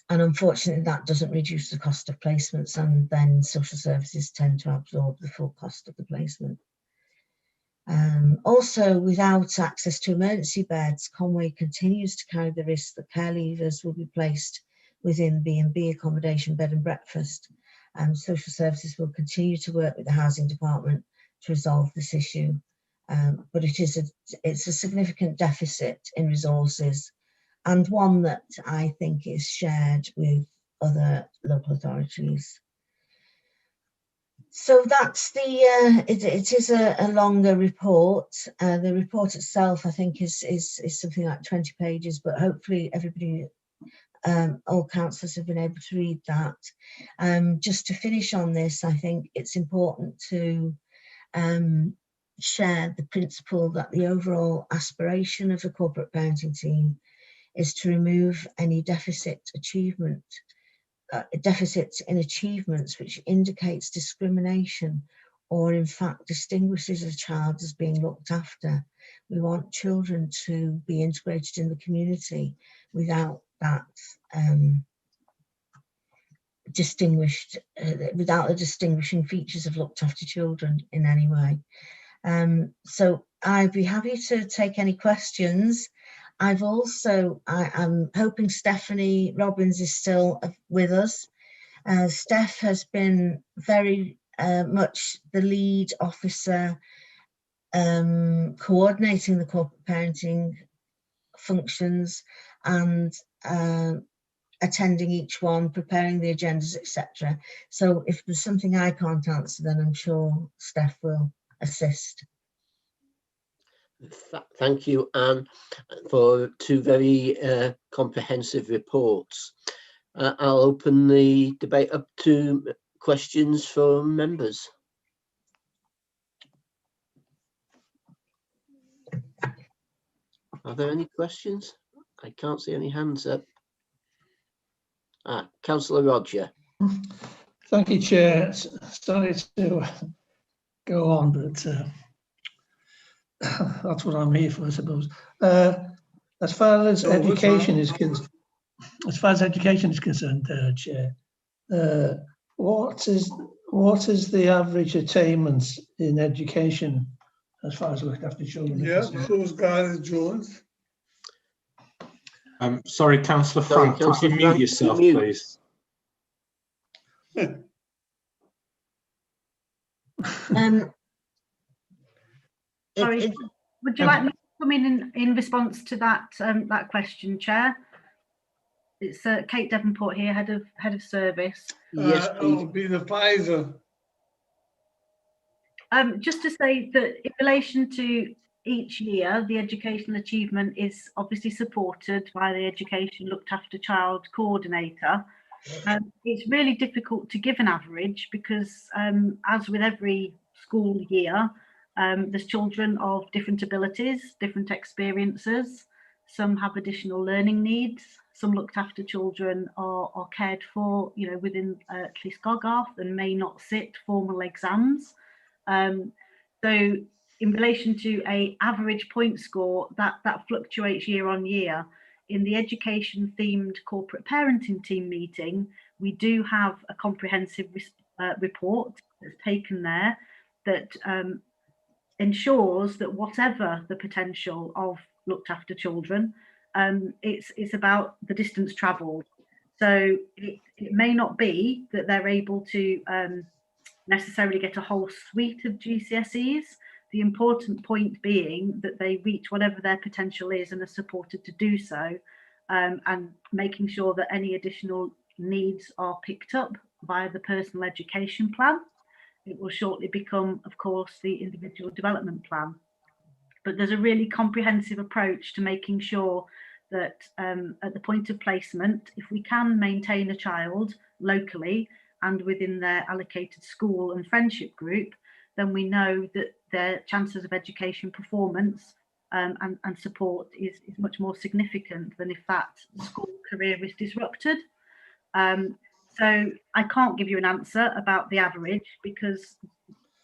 And unfortunately, that doesn't reduce the cost of placements, and then social services tend to absorb the full cost of the placement. Also, without access to emergency beds, Conway continues to carry the risk that care leavers will be placed within B&B accommodation, bed and breakfast. Social services will continue to work with the housing department to resolve this issue, but it's a significant deficit in resources, and one that I think is shared with other local authorities. So that's the, it is a longer report. The report itself, I think, is something like 20 pages, but hopefully everybody, all councillors have been able to read that. Just to finish on this, I think it's important to share the principle that the overall aspiration of the corporate parenting team is to remove any deficits in achievements which indicates discrimination or in fact distinguishes a child as being looked after. We want children to be integrated in the community without that without the distinguishing features of looked after children in any way. So I'd be happy to take any questions. I'm hoping Stephanie Robbins is still with us. Steph has been very much the lead officer coordinating the corporate parenting functions and attending each one, preparing the agendas, etc. So if there's something I can't answer, then I'm sure Steph will assist. Thank you, Anne, for two very comprehensive reports. I'll open the debate up to questions from members. Are there any questions? I can't see any hands up. Councillor Roger. Thank you, Chair. Sorry to go on, but that's what I'm here for, I suppose. As far as education is concerned, Chair, what is the average attainment in education as far as looked after children? Yeah, so Gareth Jones. Sorry, Councillor Frank, could you mute yourself, please? Sorry, would you like me to come in response to that that question, Chair? It's Kate Devonport here, head of service. Yes, it will be the Pfizer. Just to say that in relation to each year, the educational achievement is obviously supported by the Education Looked After Child Coordinator. It's really difficult to give an average because, as with every school year, there's children of different abilities, different experiences. some have additional learning needs. Some looked after children are cared for, you know, within Llysgogarth and may not sit formal exams. So in relation to a average point score, that fluctuates year on year. In the education themed corporate parenting team meeting, we do have a comprehensive report that's taken there that ensures that whatever the potential of looked after children, it's about the distance travelled. So it may not be that they're able to necessarily get a whole suite of GCSEs. The important point being that they reach whatever their potential is and are supported to do so, and making sure that any additional needs are picked up via the personal education plan. It will shortly become, of course, the individual development plan. But there's a really comprehensive approach to making sure that at the point of placement, if we can maintain a child locally and within their allocated school and friendship group, then we know that their chances of education performance and support is much more significant than if that school career is disrupted. So I can't give you an answer about the average because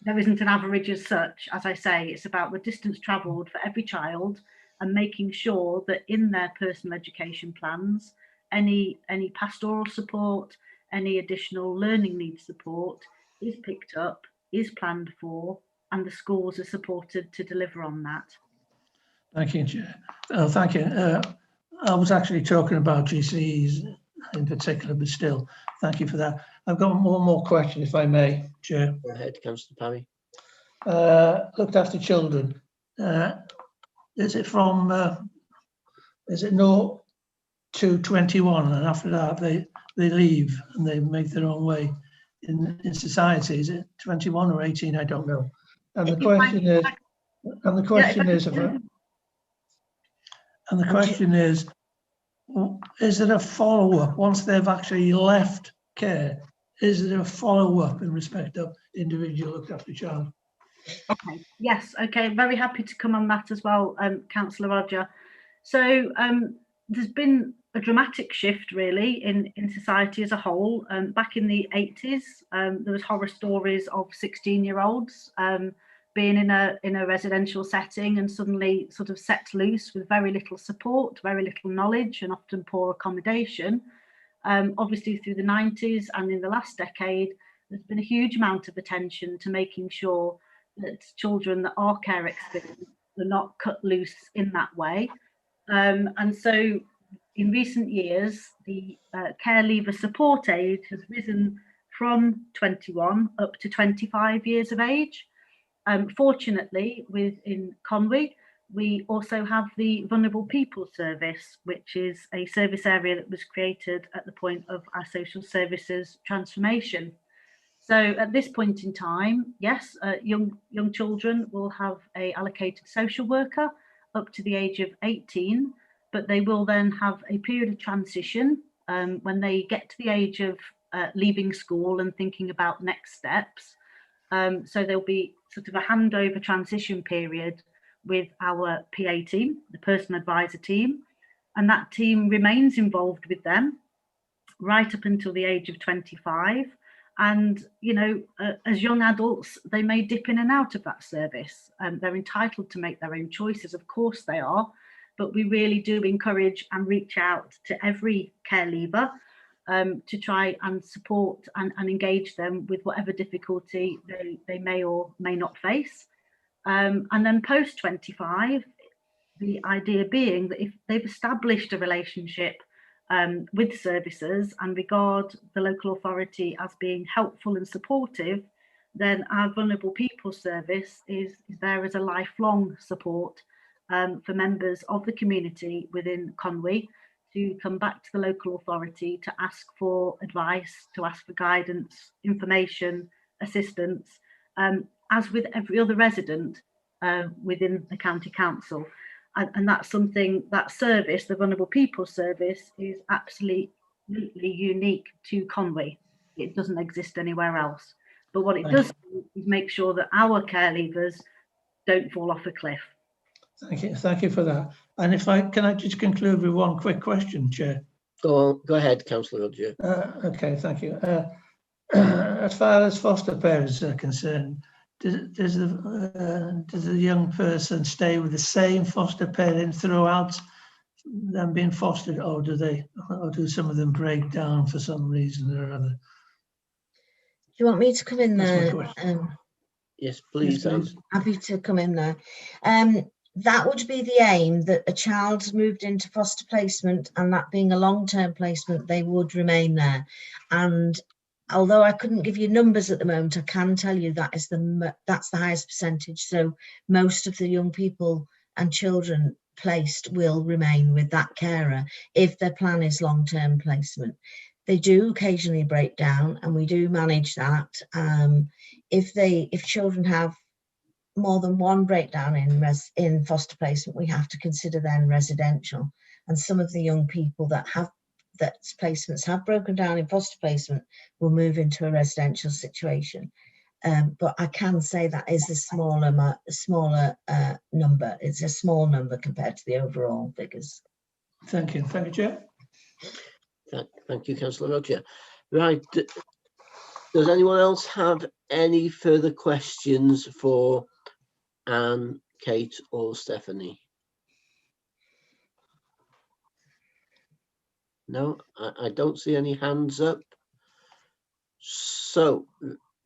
there isn't an average as such. As I say, it's about the distance travelled for every child and making sure that in their personal education plans, any pastoral support, any additional learning needs support is picked up, is planned for, and the schools are supported to deliver on that. Thank you, Chair. Thank you. I was actually talking about GCEs in particular, but still, thank you for that. I've got one more question, if I may, Chair. Go ahead, Councillor Parry. Looked after children. Is it from? Is it 0 to 21, and after that they leave and they make their own way in society? Is it 21 or 18? I don't know. And the question is, and the question is, and the question is there a follow-up once they've actually left care? Is there a follow-up in respect of individual looked after child? Okay, yes, okay, very happy to come on that as well, Councillor Roger. So there's been a dramatic shift really in society as a whole. Back in the 80s, there was horror stories of 16-year-olds being in a residential setting and suddenly sort of set loose with very little support, very little knowledge, and often poor accommodation. Obviously through the 90s and in the last decade, there's been a huge amount of attention to making sure that children that are care experienced are not cut loose in that way. And so in recent years, the care leaver support age has risen from 21 up to 25 years of age. Fortunately, within Conwy, we also have the Vulnerable People Service, which is a service area that was created at the point of our social services transformation. So at this point in time, yes, young children will have a allocated social worker up to the age of 18, but they will then have a period of transition when they get to the age of leaving school and thinking about next steps. So there'll be sort of a handover transition period with our PA team, the personal advisor team, and that team remains involved with them right up until the age of 25. And, you know, as young adults, they may dip in and out of that service. They're entitled to make their own choices, of course they are, but we really do encourage and reach out to every care leaver to try and support and engage them with whatever difficulty they may or may not face. And then post 25, the idea being that if they've established a relationship with services and regard the local authority as being helpful and supportive, then our Vulnerable People Service is there as a lifelong support for members of the community within Conwy to come back to the local authority to ask for advice, to ask for guidance, information, assistance, as with every other resident within the county council. And that's something, that service, the Vulnerable People Service, is absolutely unique to Conwy. It doesn't exist anywhere else. But what it does do is make sure that our care leavers don't fall off a cliff. Thank you for that. And if can I just conclude with one quick question, Chair? Go ahead, Councillor Roger. Okay, thank you. As far as foster parents are concerned, does the young person stay with the same foster parent throughout them being fostered, or do some of them break down for some reason or other? Do you want me to come in there? Yes, please. Yes, please. Happy to come in there. That would be the aim, that a child's moved into foster placement, and that being a long-term placement, they would remain there. And although I couldn't give you numbers at the moment, I can tell you that is that's the highest percentage. So most of the young people and children placed will remain with that carer if their plan is long-term placement. They do occasionally break down, and we do manage that. If children have more than one breakdown in foster placement, we have to consider then residential. And some of the young people that placements have broken down in foster placement will move into a residential situation. But I can say that is a smaller number. It's a small number compared to the overall figures. Thank you. Thank you, Chair. Thank you, Councillor Roger. Right. Does anyone else have any further questions for Anne, Kate, or Stephanie? No, I don't see any hands up. So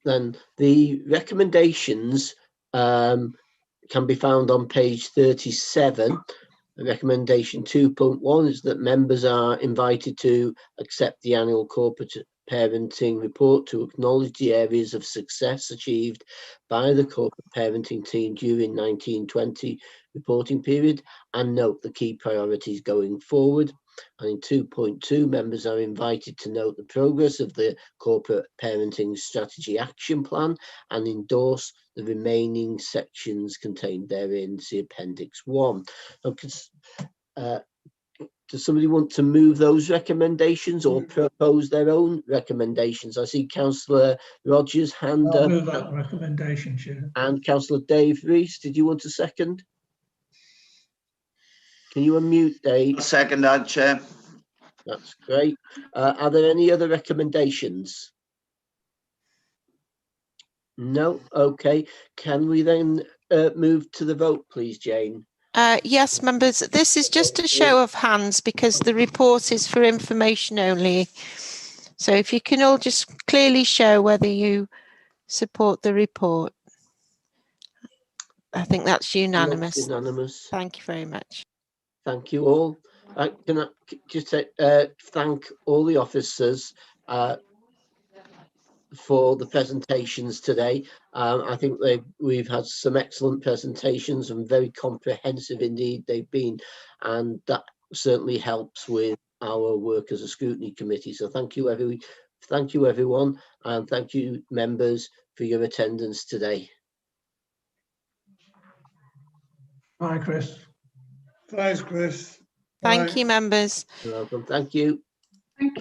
then the recommendations can be found on page 37. Recommendation 2.1 is that members are invited to accept the annual corporate parenting report to acknowledge the areas of success achieved by the corporate parenting team during 1920 reporting period and note the key priorities going forward. And in 2.2, members are invited to note the progress of the corporate parenting strategy action plan and endorse the remaining sections contained therein, see Appendix 1. Does somebody want to move those recommendations or propose their own recommendations? I see Councillor Rogers' hand I'll up. move that recommendation, Chair. And Councillor Dave Rees, did you want a second? Can you unmute, Dave? I'll second that, Chair. That's great. Are there any other recommendations? No? Okay. Can we then move to the vote, please, Jane? Yes, members, this is just a show of hands because the report is for information only. So if you can all just clearly show whether you support the report. I think that's unanimous. That's unanimous. Thank you very much. Thank you all. Can I just thank all the officers for the presentations today. I think we've had some excellent presentations and very comprehensive indeed they've been, and that certainly helps with our work as a scrutiny committee. So thank you everyone, and thank you members for your attendance today. Bye, Chris. Thanks, Chris. Thank you, members. You're welcome. Thank you.